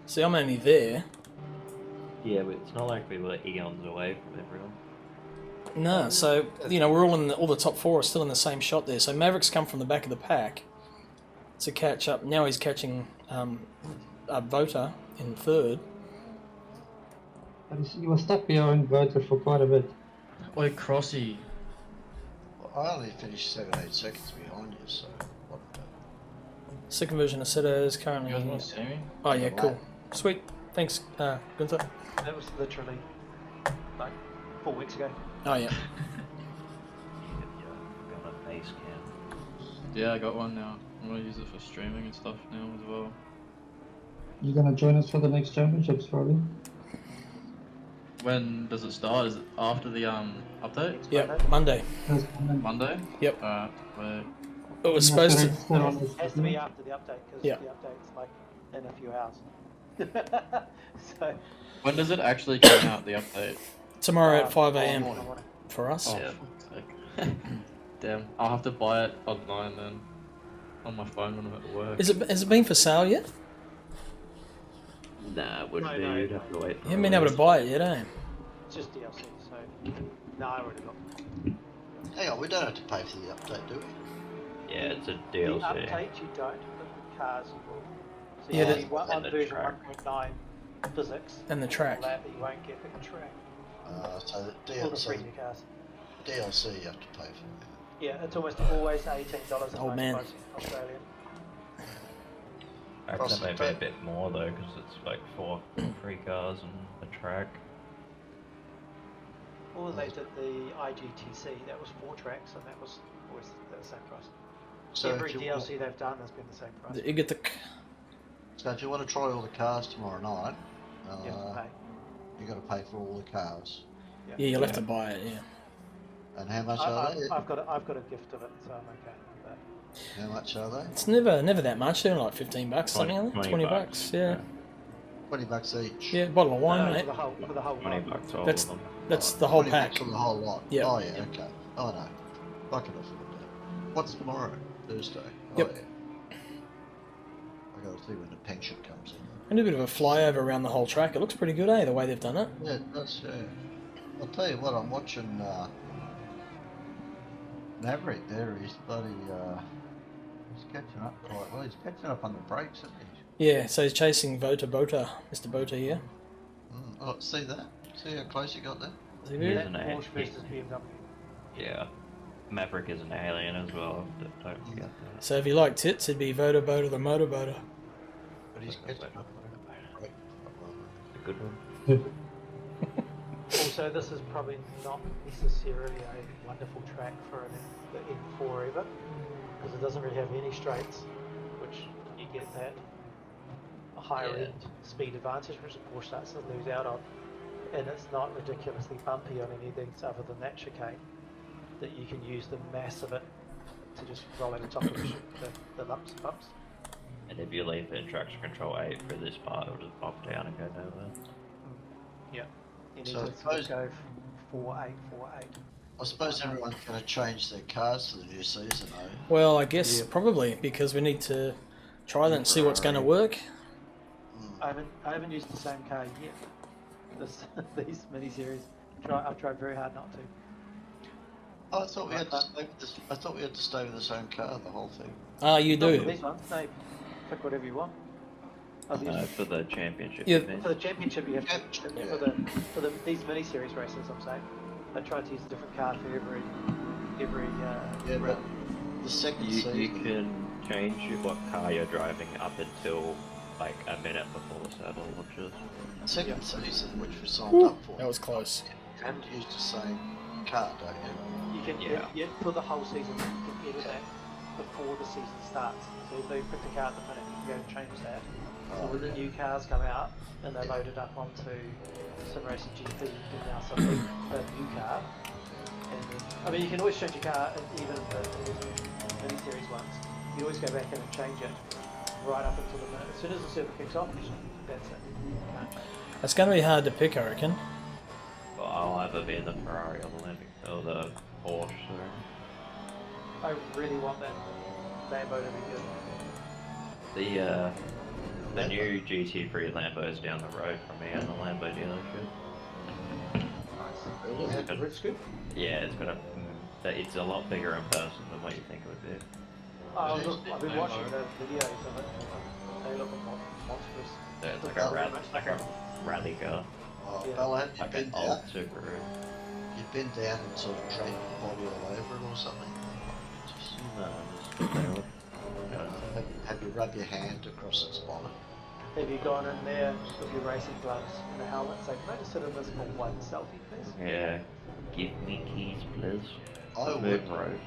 see I'm only there. Yeah, but it's not like we were eons away from everyone. No, so you know we're all in all the top 4 are still in the same shot there. So Maverick's come from the back of the pack to catch up. Now he's catching a Vota in 3rd. You were stuck behind Voter for quite a bit. Oi, Crossy. Well, I only finished 7-8 seconds behind you, so what Second version of Seta is currently. You guys want to see me? Oh yeah, cool, sweet. Thanks, Gunther. That was literally like 4 weeks ago. Oh yeah. Got a base cam. Yeah, I got one now. I'm gonna use it for streaming and stuff now as well. You gonna join us for the next championships, Roddy? When does it start? Is it after the update? Next Yep, Monday. Monday. Monday? Yep. Alright, wait. It was You have supposed to. register on It this has to be video. after the update because Yeah. the update's like in a few hours. So When does it actually come out, the update? Tomorrow at 5 a.m. tomorrow morning. for us. Oh, Yeah. fuck's sake. Damn, I'll have to buy it online then. On my phone when I'm at work. Has it been for sale yet? Nah, it would No, be. no. You'd have to wait. You haven't been able to buy it yet, eh? It's just DLC, so no, I already got it. Hang on, we don't have to pay for the update, do we? Yeah, it's a The DLC. update you don't, but the cars you will. So Yeah, you'll be and on the version track. 1.9 physics. And the track. Lab, but you won't get the track. So the All the free DLC, new cars. DLC you have to pay for. Yeah, it's almost always $18 Oh, man. Australian. I reckon maybe a bit more though, because it's like 4 free cars and a track. Well, they did the IGTC, that was 4 tracks, and that was always the same price. So Every if you DLC they've done has been the same price. You get the. So if you want to try all the cars tomorrow night, You have to pay. you got to pay for all the cars. Yeah, you'll have to buy it. Yeah. And how much are they? I've got a gift of it, so I'm okay with that. How much are they? It's never that much. They're like $15, something like that. 20 20 bucks. Yeah. $20 each. Yeah, bottle of wine, No, mate. for the whole 20 lot. bucks all That's of them. that's the whole 20 pack. bucks for the whole lot. Yeah. Oh yeah, okay. Oh no, I can afford that. What's tomorrow? Thursday. Yep. Oh yeah. I got to see when the pension comes in. And a bit of a flyover around the whole track. It looks pretty good, eh? The way they've done it. Yeah, that's I'll tell you what, I'm watching Maverick there. He's bloody he's catching up quite well. He's catching up on the brakes, isn't he? Yeah. So he's chasing Mr. Bota here. Oh, see that? See how close you got there? Is he Yeah. good? Isn't That it? Porsche versus BMW. Yeah. Maverick is an alien as well. Don't forget that. So if he liked tits, it'd be Bota the motor Bota. But he's catching up on the brake. A good one. Also, this is probably not necessarily a wonderful track for the M4 either, because it doesn't really have any straights, which you get that a higher Yeah. end speed advantage, which the Porsche starts to lose out on, and it's not ridiculously bumpy on anything other than that chicane, that you can use the mass of it to just roll over top of the lumps and bumps. And if you leave the traction control 8 for this part, it'll just pop down and go nowhere. Yeah. You need So to suppose- go 4.8, 4.8. I suppose everyone's going to change their cars to the new season, though. Well, I guess probably because we need to try that and see what's going to work. I haven't used the same car yet. These mini-series. I've tried very hard not to. Oh, I thought we had to stay with this, I thought we had to stay with the same car the whole thing. Ah, you Not for do. these ones, no. Pick whatever you want. Oh, these- For the championship. Yeah. you mean? for the championship, you have to. Yeah. For these mini-series races, I'm saying, I tried to use a different car for every Yeah, but round. the second You season. can change what car you're driving up until like a minute before the saddle launches. The second season, which we signed up for, That was close. you have to use the same car, don't you? You can Yeah. for the whole season. You can edit that before the season starts. So if they pick the car at the minute, you can go and change that. So when the new cars come out and they're loaded up onto Sim Racing GP, you can now select a new car. And then, I mean, you can always change your car, even the mini-series ones. You can always go back in and change it right up until the minute. As soon as the server kicks off, that's it. You can't change it. It's going to be hard to pick, I reckon. Well, I'll either be in the Ferrari or the Porsche. So. I really want that Lambo to be good. The new GT3 Lambo's down the road from me at the Lambo dealership. Nice. Is it the roof scoop? Yeah, it's a lot bigger in person than what you think it would be. I've been watching the videos of it. They look monstrous. So it's like a rally car, Oh, Yeah. Bella, have you like been an down? old Subaru. You've been down and sort of dragged your body all over it or something? Just, No, just barely. have you rubbed your hand across its bonnet? Have you gone in there with your racing gloves and a helmet? Say, can I just sit in this for one selfie, please? Yeah. Give me keys, please. I would. Move road.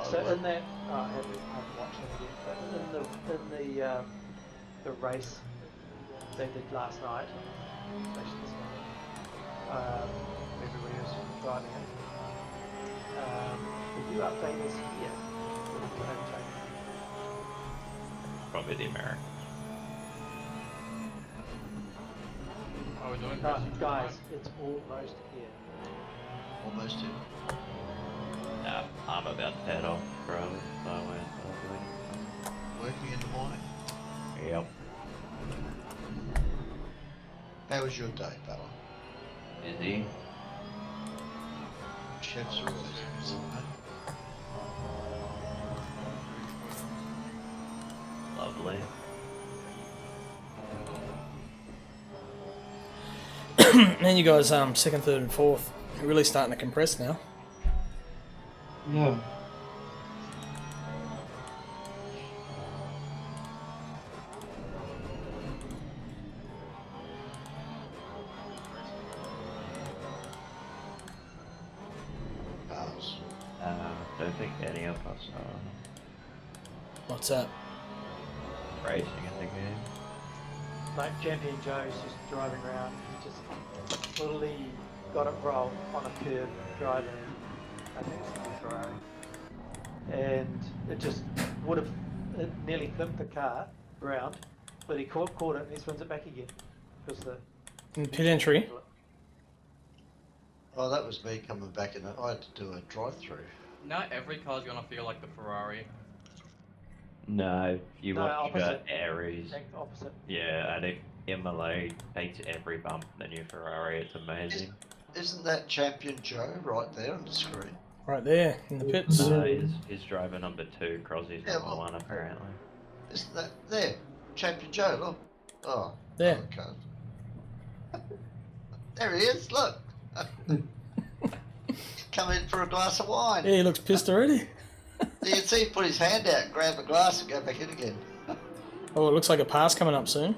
So in that, I haven't watched them yet, but in the race they did last night, actually this morning, everybody was driving it. The new update is here. What did I take? Probably the Americans. Are we doing No, racing guys, tonight? it's almost here. Almost in. Nah, I'm about to head off for so I went. Working in the morning. Yep. How was your day, Bella? Busy. Chefs are always busy, mate. Lovely. Man, you guys, second, third, and fourth, really starting to compress now. Yeah. Cars. Don't think any of us are What's that? racing in the game. Like Champion Joe's just driving around, he just literally got it rolled on a curb driving, I think it's a Ferrari. And it just it nearly flipped the car around, but he caught it and he spins it back again. Because the In pit entry. Oh, that was me coming back and I had to do a drive-through. Not every car's gonna feel like the Ferrari. No, you No, watch opposite. Aries. exact opposite. Yeah, I think Imola takes every bump in the new Ferrari. It's amazing. Isn't that Champion Joe right there on the screen? Right there, in the pits. No, he's driver number 2. Crossy's Yeah, number well- 1 apparently. Isn't that there? Champion Joe, look. Oh, There. okay. There he is, look. Come in for a glass of wine. Yeah, he looks pissed already. You can see he put his hand out, grab a glass and go back in again. Oh, it looks like a pass coming up soon.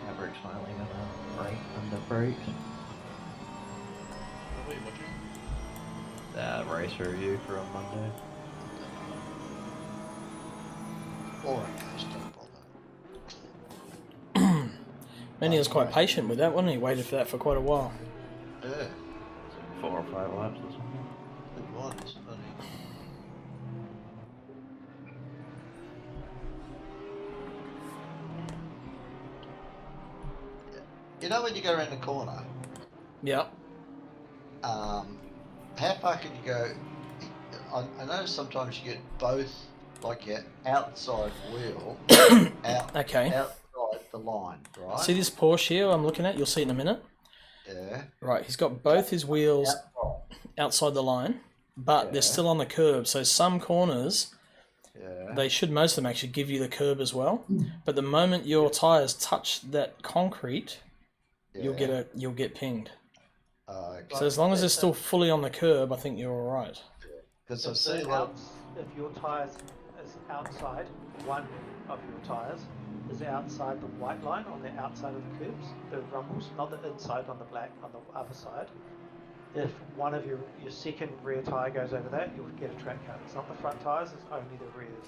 Maverick's finally gonna brake under brakes. What are you watching? Race review for on Monday. Boring guys, don't bother. Manny was quite patient with that, wasn't he? Waited for that for quite a while. Yeah, 4 or 5 laps or something. good ones, funny. You know when you go around the corner, Yep. how far can you go? I notice sometimes you get both, like your outside wheel Okay. outside the line, right? See this Porsche here I'm looking at? You'll see it in a minute. Yeah. Right, he's got both his wheels Outside. outside the line, but they're Yeah. still on the curb. So some corners, Yeah. they should, most of them actually give you the curb as well. But the moment your tyres touch that concrete, you'll get pinged. So as long as they're still fully on the curb, I think you're all right. Because I've If seen the a lot. outs- if your tyres is outside, one of your tyres is outside the white line on the outside of the curbs, the rumbles, not the inside on the black, on the other side. If one of your second rear tyre goes over that, you'll get a track cut. It's not the front tyres, it's only the rears.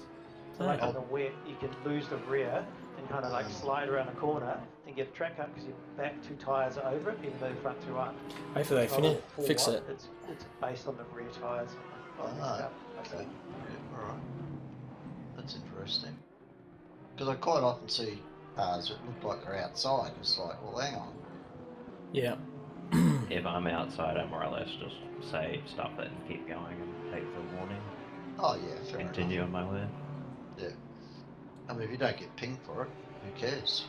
So like Oh. on the wet, you can lose the rear and kind of like slide around a corner and get a track cut because your back 2 tyres are over it, even though the front 2 aren't. Hopefully they Not all fix 4, it. It's based on the rear tyres. Ah, okay. Yeah, alright. That's interesting. Because I quite often see cars that look like they're outside. It's like, well, hang on. Yeah. If I'm outside, I more or less just say stop it and keep going and take the warning. Oh, yeah, fair Continue enough. on my way. Yeah. I mean, if you don't get pinged for it, who cares?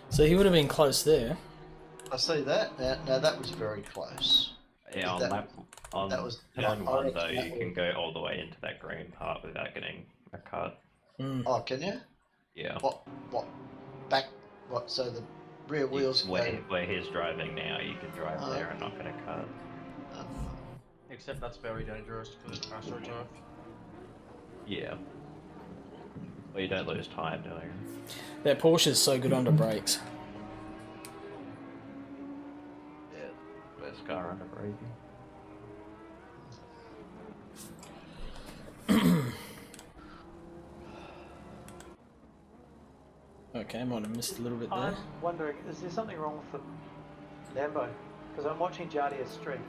So he would have been close there. I see that. Now that was very close. Yeah, on That- lap on that was- turn I 1 reckon though, that you was- can go all the way into that green part without getting a cut. Mm. Oh, can you? Yeah. What? Back? What? So the rear wheels Where, go. where he's driving now, you can drive Oh. there and not get a cut. Except that's very dangerous because it's AstroTurf. Yeah. Well, you don't lose time doing it. That Porsche is so good under brakes. best car under braking. Okay, might have missed a little bit there. I'm wondering, is there something wrong with the Lambo? Because I'm watching Jardia's stream.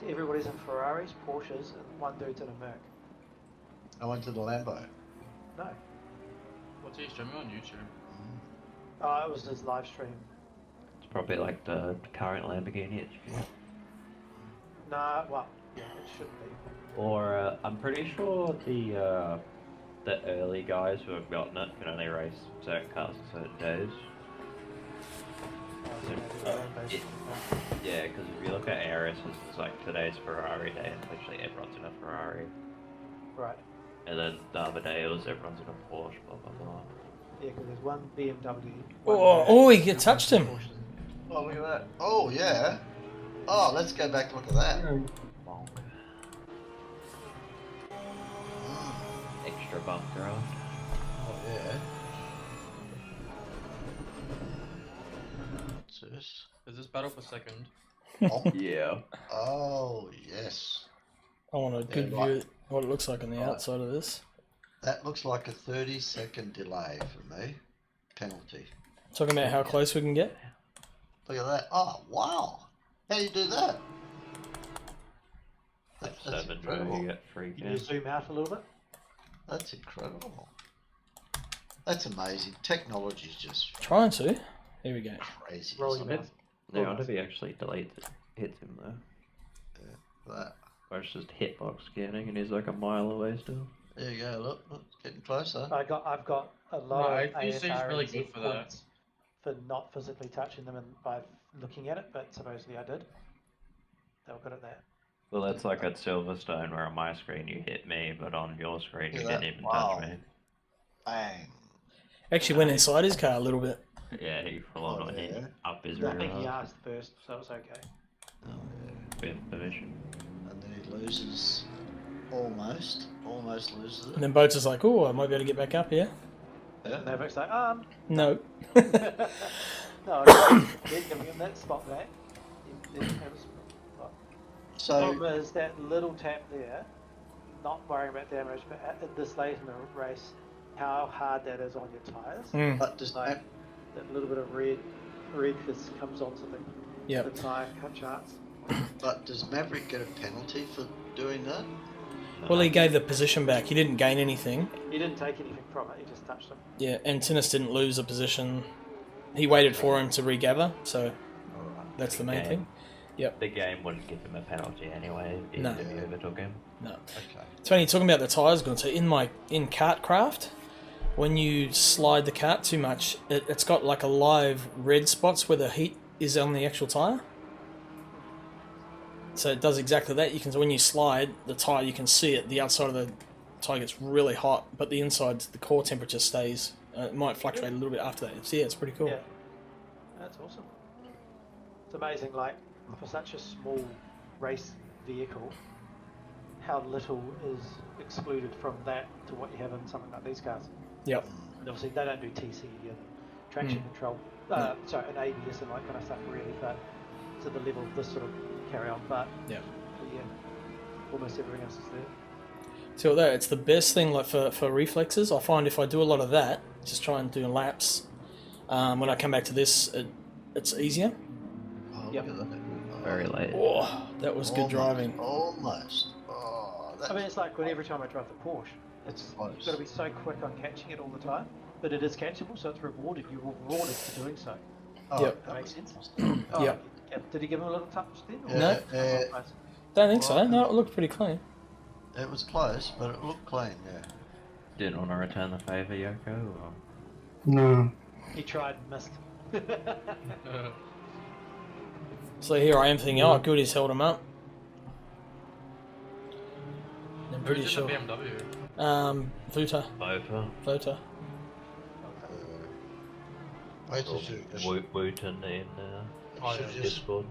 Everybody's in Ferraris, Porsches, and one dude's in a Merc. I went to the Lambo. No. What's he streaming on YouTube? Oh, it was his live stream. It's probably like the current Lamborghini. Nah, well, yeah, it shouldn't be. Or I'm pretty sure the early guys who have gotten it can only race certain cars on certain days. So maybe Lambo's- Yeah, because if you look at Aris, it's like today's Ferrari day, and literally everyone's in a Ferrari. Right. And then the other day it was everyone's in a Porsche, blah blah blah. Yeah, because there's one BMW. Oh, he touched him. Oh, look at that. Oh, yeah. Oh, let's go back and look at that. Bonk. Extra bump draft. Oh, yeah. What's this? Is this battle for second? Oh, Yeah. oh, yes. I want a good right. view of what it looks like on the Right. outside of this. That looks like a 30-second delay for me. Penalty. Talking about how close we can get. Look at that. Oh, wow. How do you do that? That's F7 where incredible. you get free Can you gas. zoom out a little bit? That's incredible. That's amazing. Technology's just Trying to. Here we go. crazy. Roll isn't your it? mouth. No, what if he actually deletes it, hits him though? That. Or it's just hitbox scanning and he's like a mile away still. There you go. Look, it's getting closer. I've got a lot No, of it seems AFR really and good Z for that. points for not physically touching them and by looking at it, but supposedly I did. They were good at that. Well, that's like at Silverstone where on my screen you hit me, but on your screen you Look at didn't that. even Wow. touch me. Bang. Actually went inside his car a little bit. Yeah, he full on Oh, went yeah. up his I rear think he arm asked first, so it was okay. Oh, yeah. with permission. And then he loses. Almost loses it. And then Boats is like, oh, I might be able to get back up here. And Mavericks like, No. no, they're giving him that spot back. He didn't have a spot. The So, problem is that little tap there, not worrying about damage, but at this late in the race, how hard that is on your tyres. Mm. but does Like that little bit of red that comes onto Yep. the tyre charts. does Maverick get a penalty for doing that? Well, he gave the position back. He didn't gain anything. He didn't take anything from it, he just touched him. Yeah, and Tinnis didn't lose a position. He waited for him to regather, so that's the main Okay. thing. The game wouldn't give him a penalty anyway, even No. if he overtook him. No. Okay. Tony, talking about the tyres, going to in kartcraft, when you slide the kart too much, it's got like a live red spots where the heat is on the actual tyre. So it does exactly that. You can, when you slide the tyre, you can see it. The outside of the tyre gets really hot, but the inside, the core temperature stays. It might fluctuate a little bit after that. So yeah, it's pretty cool. Yeah. That's awesome. It's amazing, like, for such a small race vehicle, how little is excluded from that to what you have in something like these cars. Yep. And obviously they don't do TC and traction control, sorry, and ABS and that kind of stuff really, but to the level of this sort of carry on, but Yeah. yeah, almost everything else is there. So there, it's the best thing like for reflexes. I find if I do a lot of that, just try and do laps, when I come back to this, it's easier. Oh, Yep. look at that. Oh, Very late. Oh, that was good driving. Almost. Oh, that's I mean, it's like when every time I drive the Porsche, it's close. you've got to be so quick on catching it all the time, but it is catchable, so it's rewarded. You're rewarded for doing so. Oh, Yep. That makes sense. interesting. Oh, Yep. yeah. Did he give him a little touch then? or- Yeah, No. yeah, Nice. Don't think so. No, it looked pretty clean. it was close, but it looked clean, yeah. Didn't want to return the favour, Yoko? Or... No. He tried and missed. So here I am thinking, oh, good, he's held him up. I'm pretty Who's in sure. the BMW? Vuta. Bofa. Wait till you just, Wooten in Oh, yeah. Discord.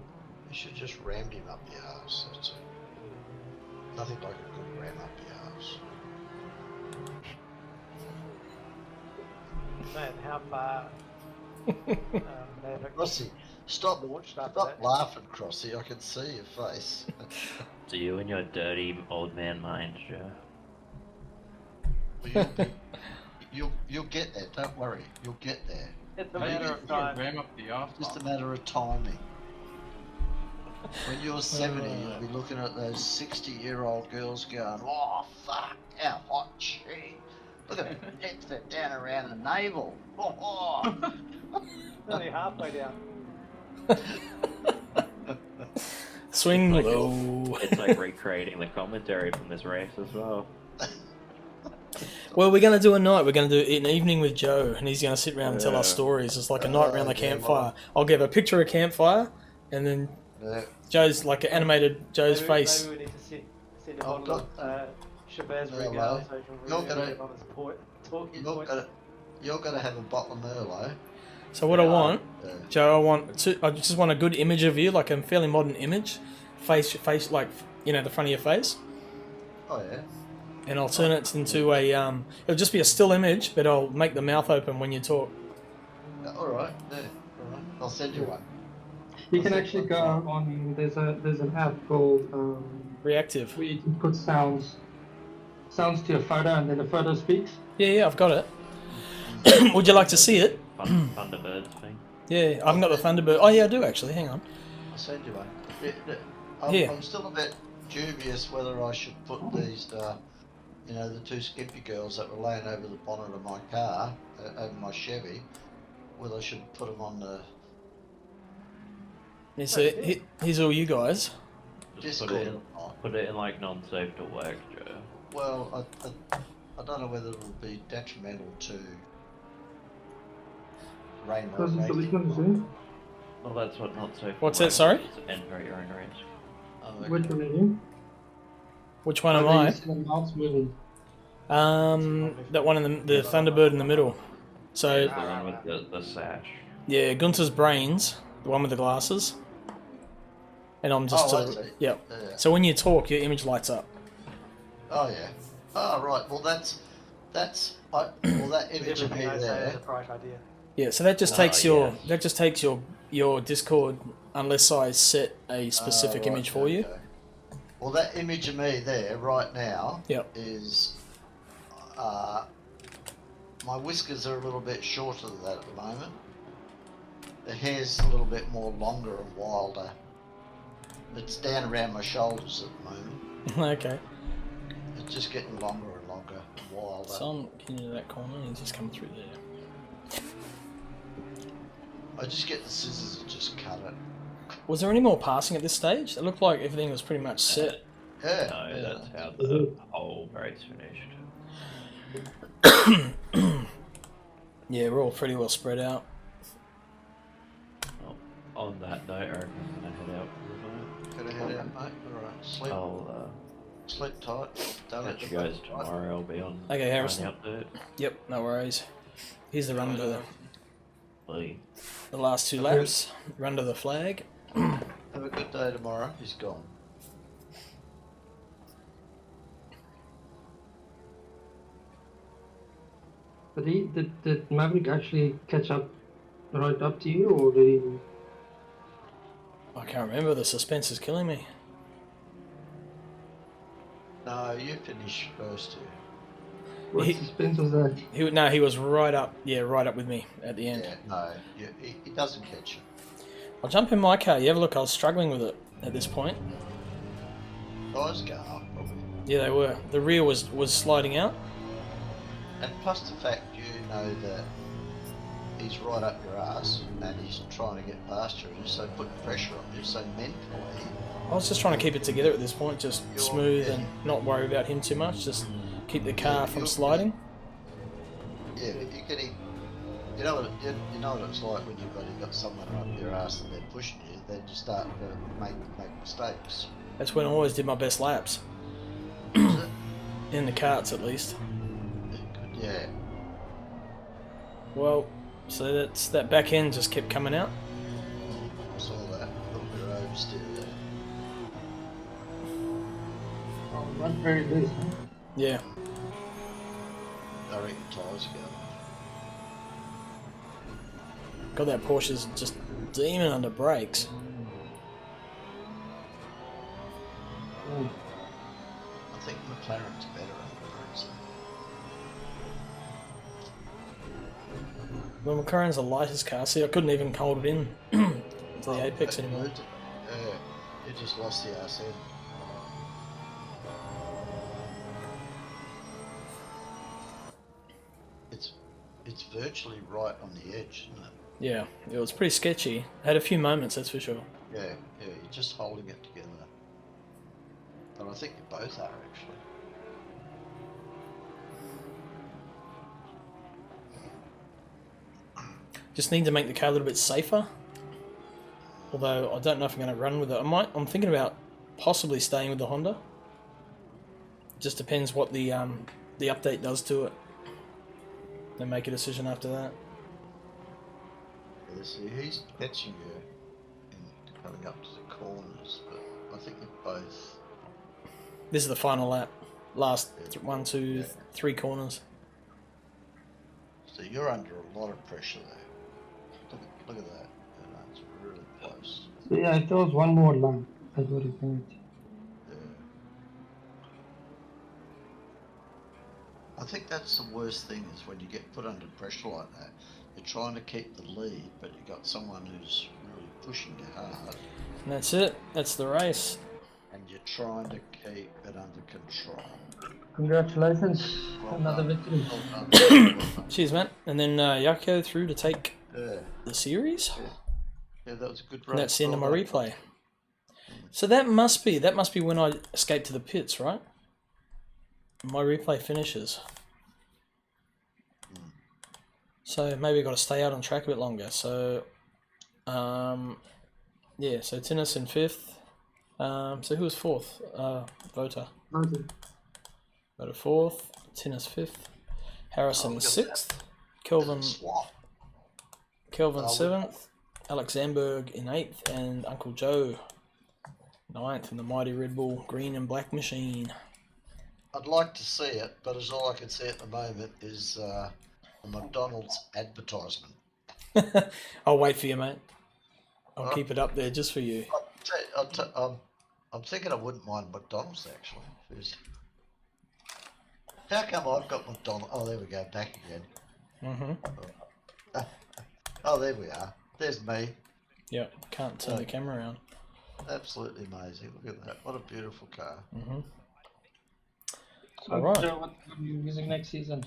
you should just rammed him up the arse. That's it. Nothing like a good ram up the arse. Man, how far? Maverick. Rossi, Stop, launched after stop that. laughing, Crossy. I can see your face. So you and your dirty old man mind, Joe. Well, you'll get there. Don't worry. You'll get there. It's a How do you matter get of through a time. ram up the aft? Just a matter of timing. When you're 70, you'll be looking at those 60-year-old girls going, "Oh fuck, how hot she! Look at her tits, they're down around the navel." Oh. Only halfway down. Swing It's like low. It's like recreating the commentary from this race as well. Well, we're going to do a night. We're going to do an evening with Joe, and he's going to sit around and tell us Yeah. stories. It's like a night around the yeah, campfire. I'll give a picture of campfire, and then Yeah. Joe's like an animated Joe's face. Maybe we need to send him Oh, on the Shabazz Yeah, Regal well, so he can you're really gonna- get on his talking You're point. gonna have a bottle of Merlot. So what I want, Yeah. Joe, I just want a good image of you, like a fairly modern image, face, like the front of your face, Oh yeah. and I'll turn it into a it'll just be a still image, but I'll make the mouth open when you talk. All right. Yeah. All right. I'll send you one. You can actually go on. There's an app called Reactive. where you can put sounds to your photo, and then the photo speaks. Yeah, I've got it. Would you like to see it? Thunderbirds thing. Yeah, I haven't got the Thunderbird. Oh yeah, I do actually. Hang on. I'll send you one. Here. I'm still a bit dubious whether I should put these, the two skimpy girls that were laying over the bonnet of my car, over my Chevy, whether I should put them on the Yeah, so here's all you guys. Just Discord. put it in like non-safe to work, Joe. Well, I don't know whether it will be detrimental to rainbow Because it's racing. Well, that's what not safe. What's to that, work sorry? is. Enter at your own risk. Oh, Which one are you? Which one am Oh, I? you see the mouths moving. That one in the Thunderbird in the middle. So The one with the sash. yeah, Gunther's brains, the one with the glasses, and I'm just Oh, I see. yep. Yeah. So when you talk, your image lights up. Oh yeah. Oh right. Well that image of Everything me I say is there. a bright idea. Yeah, so that just Ah, takes yes. your Discord unless I set a specific Right, image for you. okay. Well, that image of me there right now Yep. is my whiskers are a little bit shorter than that at the moment. The hair's a little bit more longer and wilder. It's down around my shoulders at the moment. Okay. It's just getting longer and longer and wilder. So I'm getting into that corner and he's just coming through there. I just get the scissors and just cut it. Was there any more passing at this stage? It looked like everything was pretty much set. Yeah. No, yeah. that's how the whole race finished. Yeah, we're all pretty well spread out. Well, on that note, I reckon I'm gonna head out for Gotta head out, mate. Alright. the night. I'll Sleep tight. Don't let catch the you guys boat fight. tomorrow. I'll be on. Okay, Harrison. on the update. Yep, no worries. Here's the run to Bye. the last two laps. Run to the flag. Have a good day tomorrow. He's gone. But did Maverick actually catch up right up to you, or did he? I can't remember. The suspense is killing me. No, you finished first here. What He- suspense was that? He was right up. Yeah, right up with me at the end. Yeah, no, he doesn't catch you. I'll jump in my car. You have a look. I was struggling with it at this point. Guys go up, probably. Yeah, they were. The rear was sliding out. And plus the fact you know that he's right up your ass and he's trying to get past you, so putting pressure on you, so mentally, I was just trying to keep it together at this point, just You're- smooth yeah. and not worry about him too much. Just keep the car from you're- sliding. yeah, but you're getting, you know what it's like when you've got someone up your ass and they're pushing you, then you start to make mistakes. That's when I always did my best laps. Is it? In the karts, at least. Yeah. Well, so that back end just kept coming out. I saw that. Little bit of oversteer there. Oh, not very loose. Huh? Yeah. I reckon tyres go. God, that Porsche's just demon under brakes. I think McLaren's better under brakes. Well, McLaren's the lightest car. See, I couldn't even hold it in to the apex It anymore. moved it. It just lost the arse end. It's virtually right on the edge, isn't it? Yeah, it was pretty sketchy. Had a few moments, that's for sure. Yeah, you're just holding it together. But I think you both are, actually. Just need to make the car a little bit safer. Although I don't know if I'm going to run with it. I'm thinking about possibly staying with the Honda. Just depends what the update does to it. Then make a decision after that. Yeah, see, he's catching you in coming up to the corners, but I think you're both. This is the final lap. Last Yeah. 1, 2, Yeah. 3 corners. So you're under a lot of pressure there. Look at that. You know, it's really close. So yeah, if there was one more lap, I would have been it. Yeah. I think that's the worst thing is when you get put under pressure like that. You're trying to keep the lead, but you got someone who's really pushing you hard, And that's it. That's the race. and you're trying to keep it under control. Congratulations, Well another done. victory. Well done. Well done. Cheers, man. And then Yako through to take Yeah. the series. Yeah, that was a good race. And that's the end of my Well done. replay. So that must be when I escaped to the pits, right? My replay finishes. So maybe I've got to stay out on track a bit longer. So, yeah, so Tinnis in 5th. So who was 4th? Vota. Okay. Vota 4th. Tinnis 5th. Harrison Oh, look at 6th. Kelvin Swap. 7th. Alex Zandberg in 8th. And Uncle Joe 9th in the mighty Red Bull green and black machine. I'd like to see it, but as all I can see at the moment is a McDonald's advertisement. I'll wait for you, mate. I'll Right. keep it up there just for you. I'm thinking I wouldn't mind McDonald's actually. How come I've got McDonald's? Oh, there we go, back again. Mm-hmm. Oh, there we are. There's me. Yep, can't turn the camera around. Absolutely amazing. Look at that. What a beautiful car. Mm-hmm. So, Alright. Joe, what are you using next season?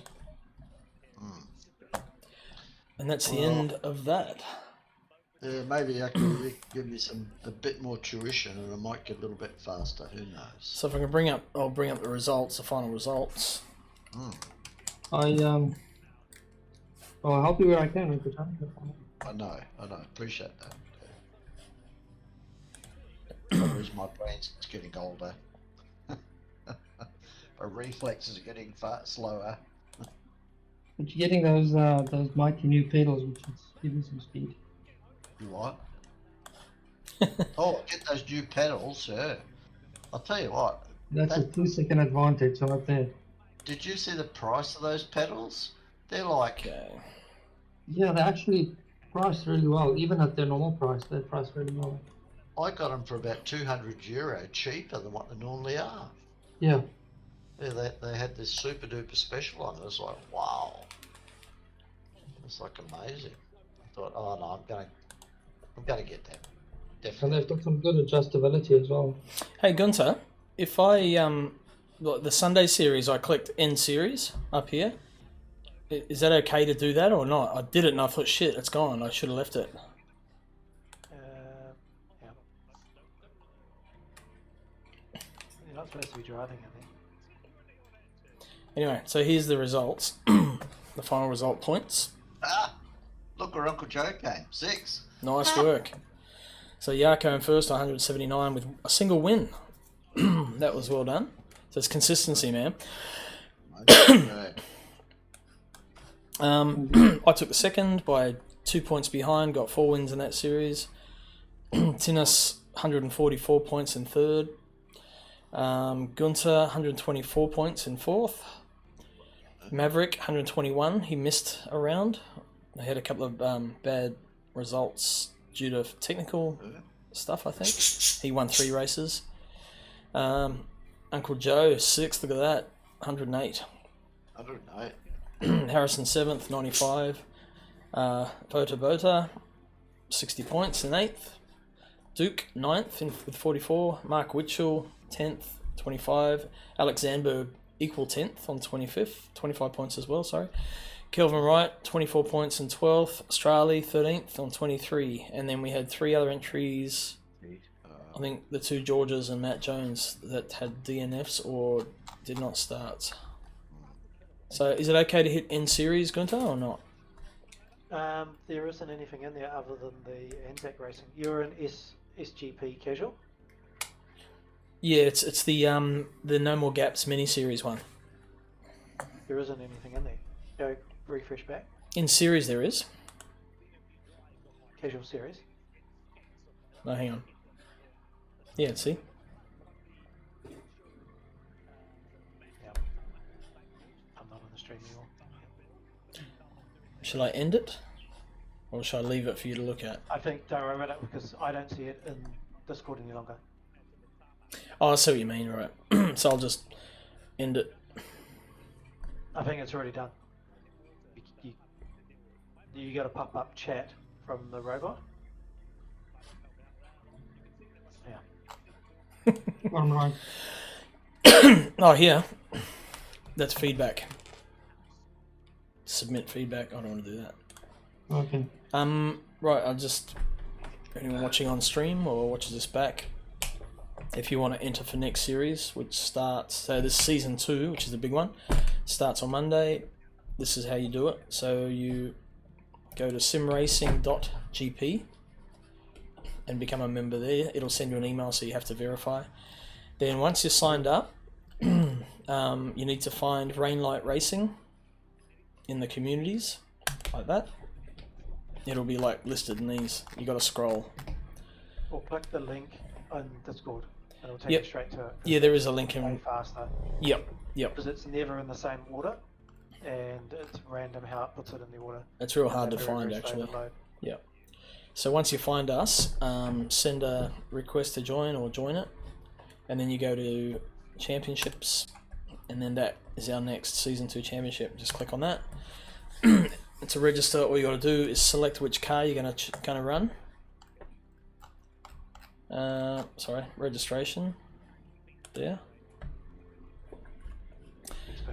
And that's the Well- end of that. Yeah, maybe I can give me a bit more tuition, and I might get a little bit faster. Who knows? So if I can I'll bring up the results, the final results. Well, I'll help you where I can. Uncle John. I know. Appreciate that. Whereas my brain's getting older. My reflexes are getting slower. But you're getting those mighty new pedals, which is giving some speed. You what? Oh, get those new pedals, yeah. I'll tell you what. That's a 2-second advantage right there. Did you see the price of those pedals? They're like, Okay. Yeah, they actually priced really well. Even at their normal price, they priced really well. I got them for about €200 cheaper than what they normally are. Yeah. Yeah, they had this super duper special on it. It was like, wow. It's like amazing. I thought, oh no, I'm gonna get them. And Definitely. they've got some good adjustability as well. Hey Gunter, if I the Sunday series, I clicked End series up here. Is that okay to do that or not? I did it and I thought, shit, it's gone. I should have left it. Yeah. You're not supposed to be driving, I think. Anyway, so here's the results. The final result points. Ah, look where Uncle Joe came. 6. Nice work. So Yarko in first, 179 with a single win. That was well done. So it's consistency, man. Okay. I took the second by 2 points behind, got 4 wins in that series. Tinnis, 144 points in third. Gunter, 124 points in fourth. Maverick, 121. He missed a round. They had a couple of bad results due to technical stuff, I think. He won 3 races. Uncle Joe, 6th, look at that, 108. 108. Harrison 7th, 95. Bota, 60 points in 8th. Duke, 9th with 44. Mark Witchell, 10th, 25. Alex Zandberg, equal 10th on 25th, 25 points as well, sorry. Kelvin Wright, 24 points in 12th. Australia, 13th on 23. And then we had 3 other entries. I think the 2 Georges and Matt Jones that had DNFs or did not start. So is it okay to hit N series, Gunter, or not? There isn't anything in there other than the Anzac racing. You're an SGP casual. Yeah, it's the No More Gaps mini series one. There isn't anything in there. Go refresh back. In series there is. Casual series. No, hang on. Yeah, see. Yeah. I'm not on the stream anymore. Shall I end it? Or shall I leave it for you to look at? I think don't worry about it because I don't see it in Discord any longer. Oh, I see what you mean, right. So I'll just end it. I think it's already done. You got a pop-up chat from the robot. Yeah. I'm right. Oh, here. That's feedback. Submit feedback. I don't want to do that. Okay. Right, I'll just... Anyone watching on stream or watches this back, if you want to enter for next series, which starts... So this is season 2, which is the big one. Starts on Monday. This is how you do it. So you go to simracing.gp and become a member there. It'll send you an email, so you have to verify. Then once you're signed up, you need to find Rainlight Racing in the communities, like that. It'll be like listed in these. You got to scroll. Or click the link on Discord, and it'll take Yep. you straight to it. Yeah, there is a link Way in. faster Yep, yep. because it's never in the same order, and it's random how it puts it in the order. It's real And hard to they're very, find very slow actually. to load. Yep. So once you find us, send a request to join or join it, and then you go to championships, and then that is our next season 2 championship. Just click on that. To register, all you got to do is select which car you're gonna run. Sorry, registration. There.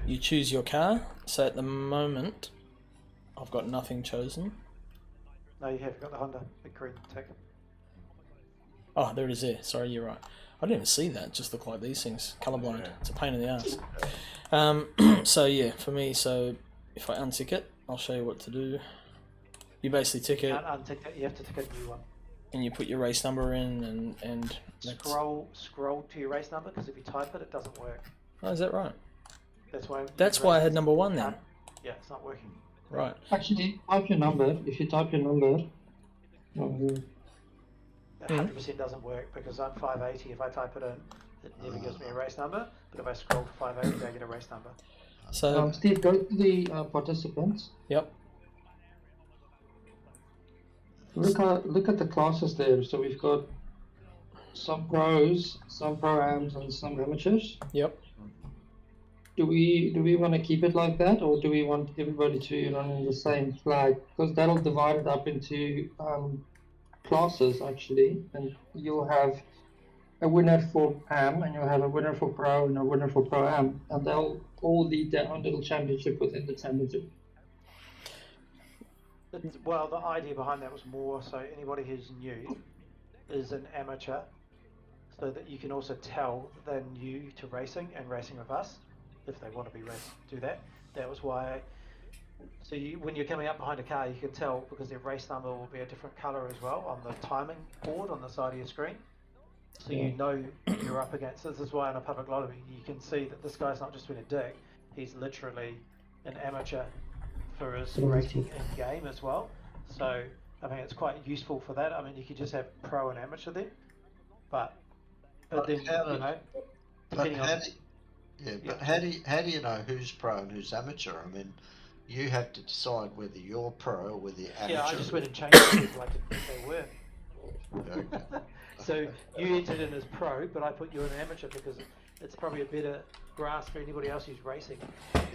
You choose your car. So at the moment, I've got nothing chosen. No, you have got the Honda, the green tick. Oh, there it is there. Sorry, you're right. I didn't even see that. It just looked like these things. Colorblind. It's a pain in the ass. So yeah, for me, so if I untick it, I'll show you what to do. You basically tick You it, can't untick it, you have to tick a new one. and you put your race number in, and that's... Scroll to your race number, because if you type it, it doesn't work. Oh, is that right? That's why. That's why I had number 1 then. Yeah, it's not working. Right. Actually, type your number. If you type your number, It 100% doesn't work because I'm 580. If I type it in, it never gives me a race number. But if I scroll to 580, I get a race number. So, Steve, go to the participants. yep. Look at the classes there. So we've got some pros, some pro-ams, and some amateurs. Yep. Do we want to keep it like that, or do we want everybody to run in the same flag? Because that'll divide it up into classes actually, and you'll have a winner for AM, and you'll have a winner for pro, and a winner for pro-am, and they'll all lead their own little championship within the championship. Well, the idea behind that was more so anybody who's new is an amateur, so that you can also tell they're new to racing and racing with us. If they want to be raced, do that. That was why. So when you're coming up behind a car, you can tell because their race number will be a different color as well on the timing board on the side of your screen. So you know you're up against. This is why in a public lottery you can see that this guy's not just been a dick. He's literally an amateur for his rating in game as well. So I mean it's quite useful for that. I mean you could just have pro and amateur there, but then you know depending on. How do you know who's pro and who's amateur? I mean, you have to decide whether you're pro or whether you're amateur. Yeah, I just went and changed the people I didn't think they were. Okay. So you entered in as pro, but I put you in amateur because it's probably a better grasp for anybody else who's racing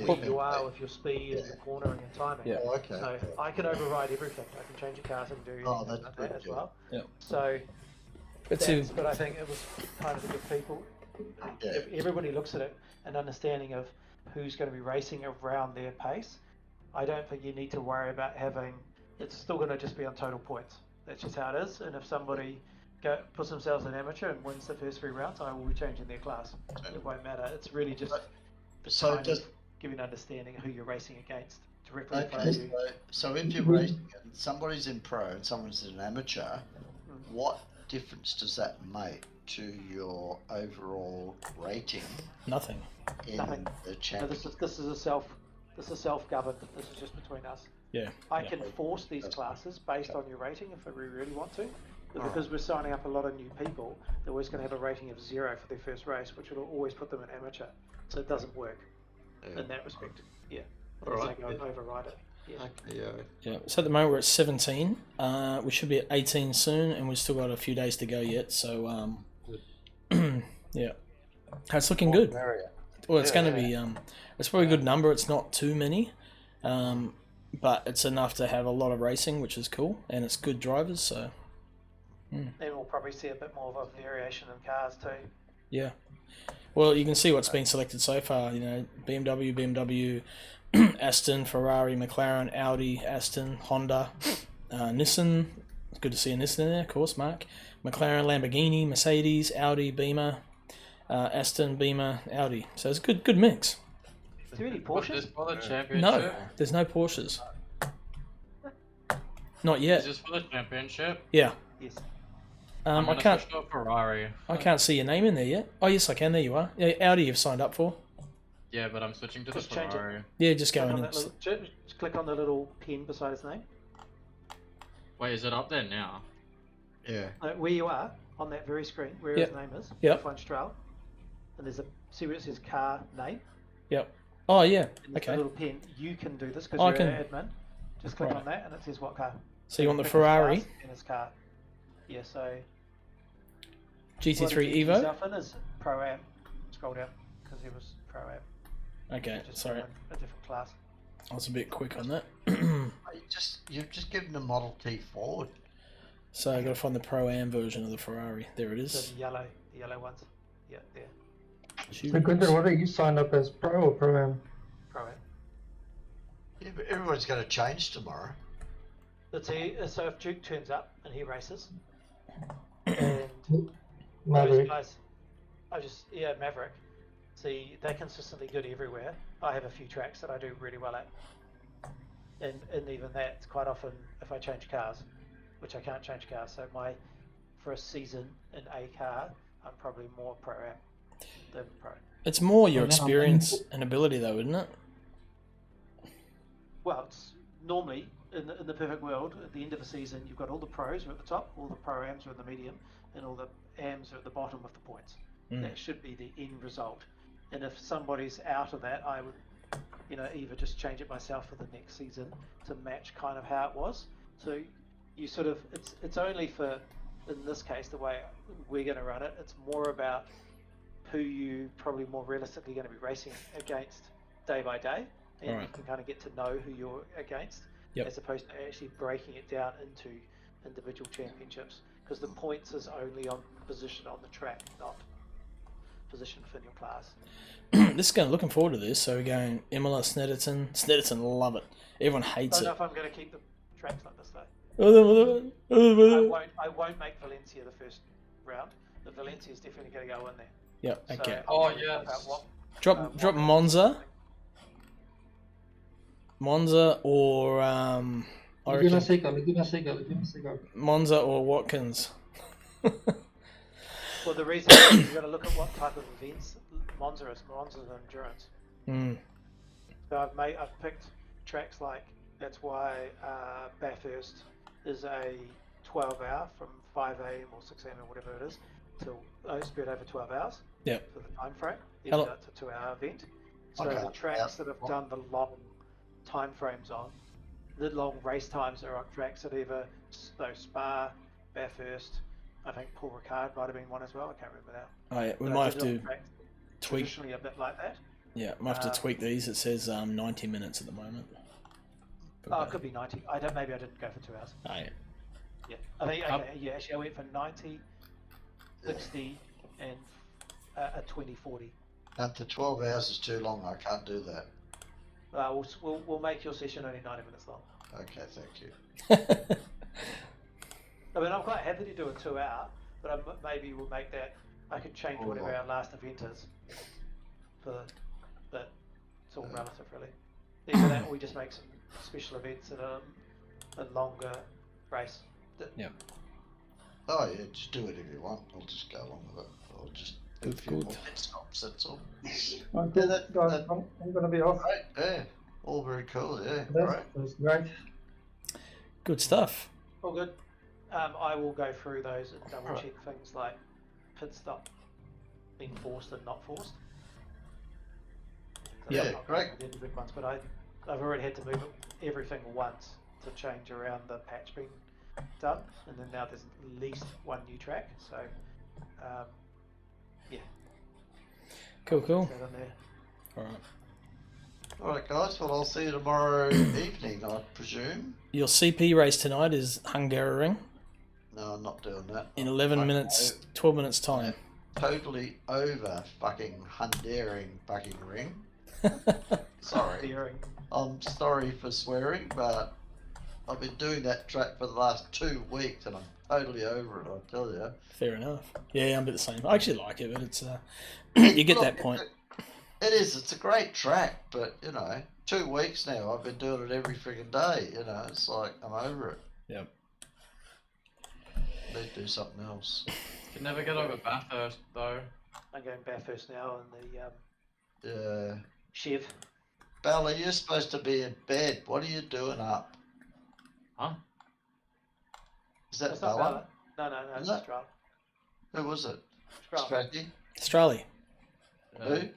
where you are with your speed and your cornering and timing. Yeah. Oh, okay. So I can override everything. I can change your cars and do anything that's like good, that as yeah. well. Yeah. So But but I think it was kind of to give people, Yeah. if everybody looks at it, an understanding of who's going to be racing around their pace. I don't think you need to worry about having. It's still going to just be on total points. That's just how it is. And if somebody puts themselves in amateur and wins the first 3 rounds, I will be changing their class. It won't matter. It's really just So kind does of giving an understanding of who you're racing against directly in front okay. of you. So if you're racing and somebody's in pro and someone's an amateur, what difference does that make to your overall rating nothing. in Nothing. the No, championship? this is self-governed. This is just between us. Yeah. I yeah. can force these classes based on your rating if we really want to, but because we're signing up a lot of new people, they're always going to have a rating of 0 for their first race, which will always put them in amateur. So it doesn't work in that respect. Yeah. Unless I go and override it. Yeah. Okay, yeah. Yeah. So at the moment we're at 17. We should be at 18 soon, and we've still got a few days to go yet. So yeah, it's looking good. Well, it's going to be it's probably a good number. It's not too many, but it's enough to have a lot of racing, which is cool, and it's good drivers. So Then we'll probably see a bit more of a variation in cars too. yeah. Well, you can see what's been selected so far. You know, BMW, Aston, Ferrari, McLaren, Audi, Aston, Honda, Nissan. It's good to see a Nissan in there, of course, Mark. McLaren, Lamborghini, Mercedes, Audi, Beamer, Aston, Beamer, Audi. So it's a good mix. Is there any What, Porsche? this for the championship? No, there's no Porsches. Not yet. Is this for the championship? Yeah. Yes. I'm I gonna can't. switch to a Ferrari. I can't see your name in there yet. Oh yes, I can. There you are. Yeah, Audi, you've signed up for. Yeah, but I'm switching to Just the change it. Ferrari. Yeah, just go Click in. on that little, just click on the little pin beside his name. Wait, is it up there now? Yeah. Where you are, on that very screen, where Yep. his name is, Yep. F1 Stroll, and there's a, see where it says car name, Yep. Oh yeah. and there's a Okay. little pin. You can do this because Oh, I you're can- an admin. Just click Right. on that and it says what car. So you want the click his Ferrari class and his car. Yeah, so GT3 what he gets Evo? himself in is Pro-Am. Scroll down, because he was Pro-Am. Okay. Just Sorry, in a different class. I was a bit quick on that. You've just given the Model T Ford. So I got to find the Pro-Am version of the Ferrari. There it So is. the yellow ones. Yeah, there. So Gunther, what are you signed up as pro or pro-am? Pro-Am. Yeah, but everyone's going to change tomorrow. So if Duke turns up and he races, and those Maverick. guys, Maverick. See, they're consistently good everywhere. I have a few tracks that I do really well at, and even that, it's quite often if I change cars, which I can't change cars. So for a season in a car, I'm probably more pro-am than pro. It's more your And then I'm experience and ability, though, isn't it? Well, it's normally in the perfect world, at the end of a season, you've got all the pros are at the top, all the pro-ams are in the medium, and all the ams are at the bottom with the points. That should be the end result. And if somebody's out of that, I would, either just change it myself for the next season to match kind of how it was. So you sort of, it's only for, in this case, the way we're going to run it, it's more about who you probably more realistically going to be racing against day by day, and you Right. can kind of get to know who you're against, Yep. as opposed to actually breaking it down into individual championships, because the points is only on position on the track, not position within your class. This is going. Looking forward to this. So we're going Imola, Snetterton. Snetterton, love it. Everyone hates I don't know it. if I'm going to keep the tracks like this though. Yep. I won't make Valencia the first round. The Valencia is definitely going to go in there. Okay. So I'll Oh, probably pop yes. out what- Drop what- Monza, or I Laguna reckon Seca. Monza or Watkins. Well, the reason is you've got to look at what type of events Monza is. Monza's an endurance. Mm. So I've picked tracks like, that's why Bathurst is a 12-hour from 5 a.m. or 6 a.m. or whatever it is till spread over 12 hours. Yep. For the time frame, How even lo- though it's a 2-hour event. So Okay. the tracks that have done the long time frames on. The long race times are on tracks at either Spa, Bathurst. I think Paul Ricard might have been one as well. I can't remember now. Oh yeah, we But might I have did it on to tracks tweak. traditionally a bit like that. Yeah, might have to tweak these. It says 90 minutes at the moment. Oh, it could be 90. Maybe I didn't go for 2 hours. Oh yeah. Yeah, I think yeah. Actually, I went for 90, 60, and a 20/40. After 12 hours is too long. I can't do that. We'll make your session only 90 minutes long. Okay, thank you. I mean, I'm quite happy to do a 2 hour, but maybe we'll make that. I could change whatever our last event is. But it's all relative, really. Either that, or we just make some special events at a longer race. Yeah. Oh yeah, just do whatever you want. I'll just go along with it. I'll just do a few more pit stops. That's all. Okay, guys, I'm going to be off. Great. Yeah. All very cool. Yeah. That's great. Good stuff. All good. I will go through those and double check things like pit stop being forced and not forced. So Yeah, I'm not great. going to do the big ones, but I've already had to move everything once to change around the patch being done, and then now there's at least one new track. So, yeah. Cool. Put that in there. All right. All right, guys. Well, I'll see you tomorrow evening, I presume. Your CP race tonight is Hungaroring No, I'm not doing that. in 11 Fucking minutes, 12 minutes time. Totally over fucking Hundaring fucking ring. Sorry. Daring. I'm sorry for swearing, but I've been doing that track for the last 2 weeks and I'm totally over it, I tell you. Fair enough. Yeah, I'm a bit the same. I actually like it, but it's you get that point. It is. It's a great track, but you know, 2 weeks now. I've been doing it every friggin' day. You know, it's like I'm over it. Yep. Need to do something else. Can never get over Bathurst though. I'm going Bathurst now in the Yeah. Chev. Bella, you're supposed to be in bed. What are you doing up? Huh? Is that That's not Bella? Bella. No, it's Is that- Australia. Who was it? Australia. Stracky? Australia. Who?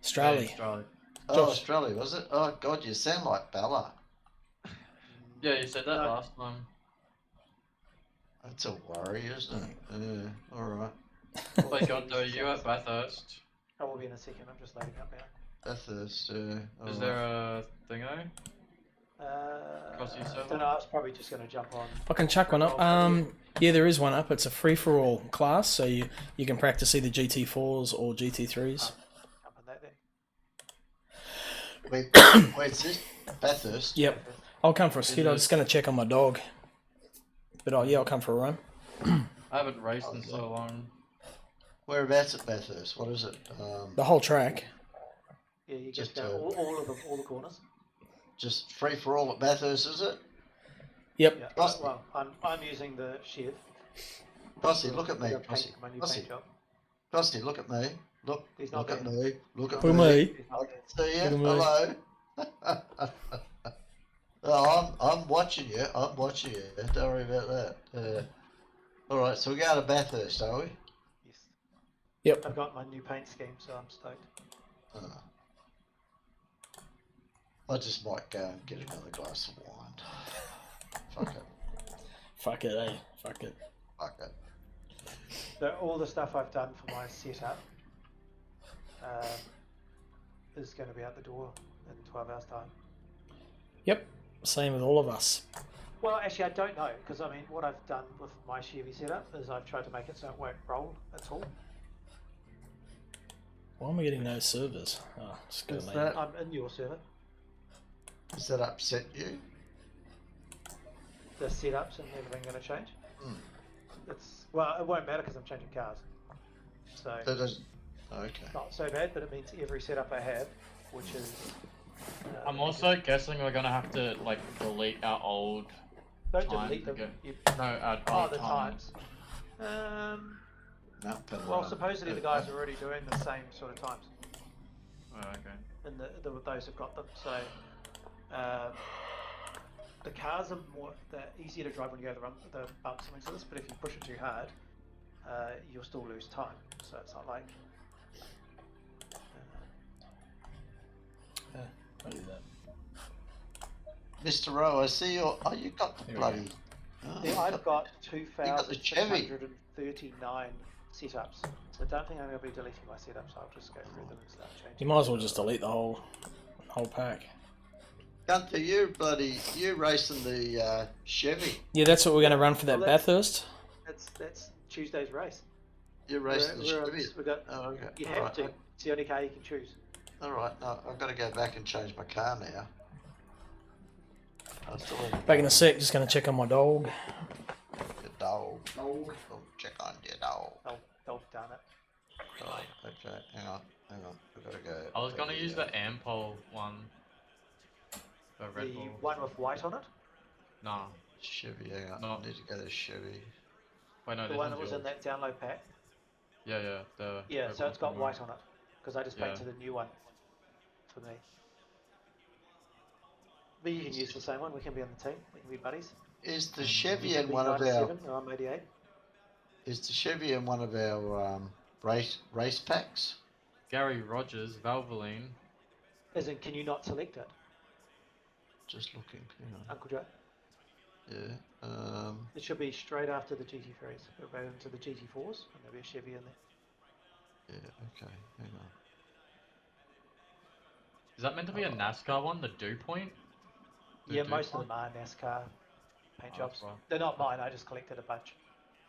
Australia. Australia. Oh, Josh. Australia, was it? Oh, God, you sound like Bella. Yeah, you said that No. last time. That's a worry, isn't it? Yeah, alright. Wait, God, are you at Bathurst? I will be in a second. I'm just loading up now. Bathurst, Is there a thingo? Crossy I server? don't know. I was probably just going to jump on. I can chuck one up. Yeah, there is one up. It's a free-for-all class, so you can practice either GT4s or GT3s. Jump on that there. Where's this? Bathurst? Yep. I'll come for a skid. I'm just going to check on my dog. But I'll come for a run. I haven't raced in so long. Whereabouts at Bathurst? What is it? The whole track. Yeah, you Just, just go all of them, all the corners. Just free for all at Bathurst, is it? Yep. Yeah. Cross- Well, I'm using the Chev. Crossy, look at me. I've Crossy, painted my new Crossy, paint job. Crossy, look at me. Look, He's not look at there. me. Look at Who me. me? He's not I there. can see you. Look at me. Hello. Oh, I'm watching you. I'm watching you. Don't worry about that. All right, so we're going to Bathurst, are we? Yes. Yep. I've got my new paint scheme, so I'm stoked. I just might go and get another glass of wine. Fuck it. Fuck it, eh? Fuck it. Fuck it. So all the stuff I've done for my setup is going to be out the door in 12 hours time. Yep. Same with all of us. Well, actually, I don't know, because I mean, what I've done with my Chevy setup is I've tried to make it so it won't roll at all. Why am I getting no servers? Oh, just go Is late. that- I'm in your server. Does that upset you? The setups and everything going to change. Hmm. Well, it won't matter because I'm changing cars, so That doesn't. Okay. not so bad. But it means every setup I have, which is I'm also guessing we're gonna have to like delete our old. don't time delete them. to go- You, No, our oh, old the times. times. No, but, Well, supposedly the guys are already doing the same sort of times, Oh, okay. and those have got them. So the cars are they're easier to drive when you go the bumps and things like this. But if you push it too hard, you'll still lose time. So it's not like. I'll do that. Mr. Rowe, I see your. Oh, you got the There we go. bloody. Oh, Yeah, you I've got the Chevy. 2,639 setups. So I don't think I'm going to be deleting my setups. I'll just go through them and start changing. You might as well just delete the whole pack. Gunther, you racing the Chevy. Yeah, that's what we're going to run for that Well, that's- Bathurst. That's Tuesday's race. You're racing the We're on- Chevy. we got, Oh, okay. you All have right. to. It's the only car you can choose. All right. No, I've got to go back and change my car now. I still haven't Back in a sec, just going to check on my dog. your dog. Oh, check on your dog. Oh, darn it. Oh, okay. Hang on. I've got to go. I was gonna use the Ampol one. The Red The Bull. one with white on it. Nah. Chevy. Hang on. No. I need to go to Chevy. Wait, no, The this one one's that was in yours. that download pack. Yeah, yeah. The Yeah, Red so it's Bull got one. white on it. Because I just Yeah. painted a new one for me. But you can use the same one. We can be on the team. We can be buddies. Is the Chevy You can in be one of our? 97 or I'm 88. Is the Chevy in one of our race packs? Gary Rogers, Valvoline. As in, can you not select it, Just looking. Hang on. Uncle Joe? Yeah. It should be straight after the GT3s. Go right into the GT4s, and there'll be a Chevy in there. Yeah. Okay. Hang on. Is that meant to be a NASCAR one? The Dew Point? The Yeah, Dew most of Point? them are NASCAR paint Oh, jobs. right. They're not mine. I just collected a bunch.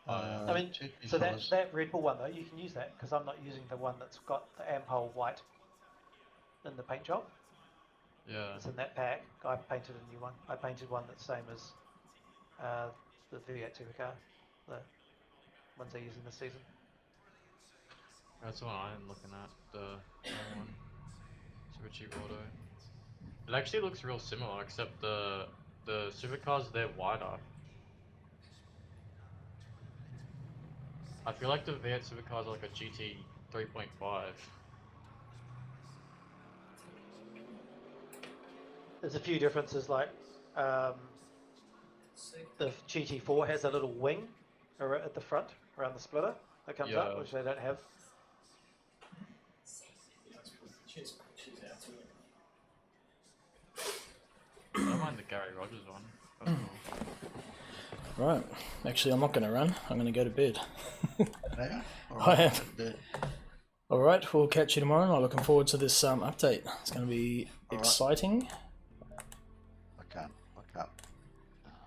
Oh, I mean, so that GT4s. that Red Bull one though, you can use that because I'm not using the one that's got the Ampol white in the paint job. Yeah. It's in that pack. I painted a new one. I painted one that's same as the V8 Supercar, the ones they use in the season. That's the one I'm looking at. The other one. Super cheap auto. It actually looks real similar, except the supercars, they're wider. I feel like the V8 supercars are like a GT 3.5. There's a few differences, like the GT4 has a little wing at the front around the splitter that comes up, Yeah. which they don't have. I don't mind the Gary Rogers one. That's cool. Right. Actually, I'm not going to run. I'm going to go to bed. Yeah. I am. Yeah. All right. We'll catch you tomorrow. I'm looking forward to this update. It's going to be All right. exciting. I can't.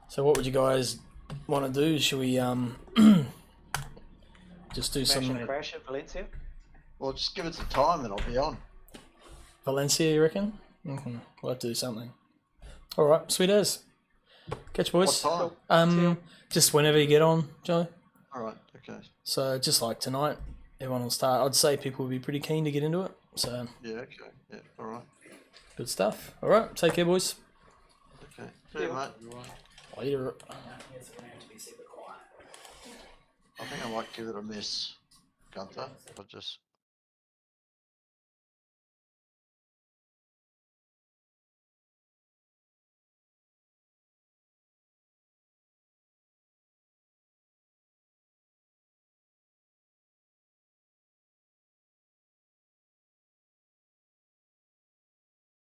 So, what would you guys want to do? Should we just do Smash some and crash at Valencia. Well, just give it some time and I'll be on. Valencia? You reckon? We'll have to do something. All right. Sweet as. Catch you, boys. What time? Just whenever you get on, Joe. All right. Okay. So just like tonight, everyone will start. I'd say people will be pretty keen to get into it. So Yeah. Okay. Yeah. All right. good stuff. All right, take care, boys. Okay. See you, mate. Later. I think I might give it a miss, Gunther. I'll just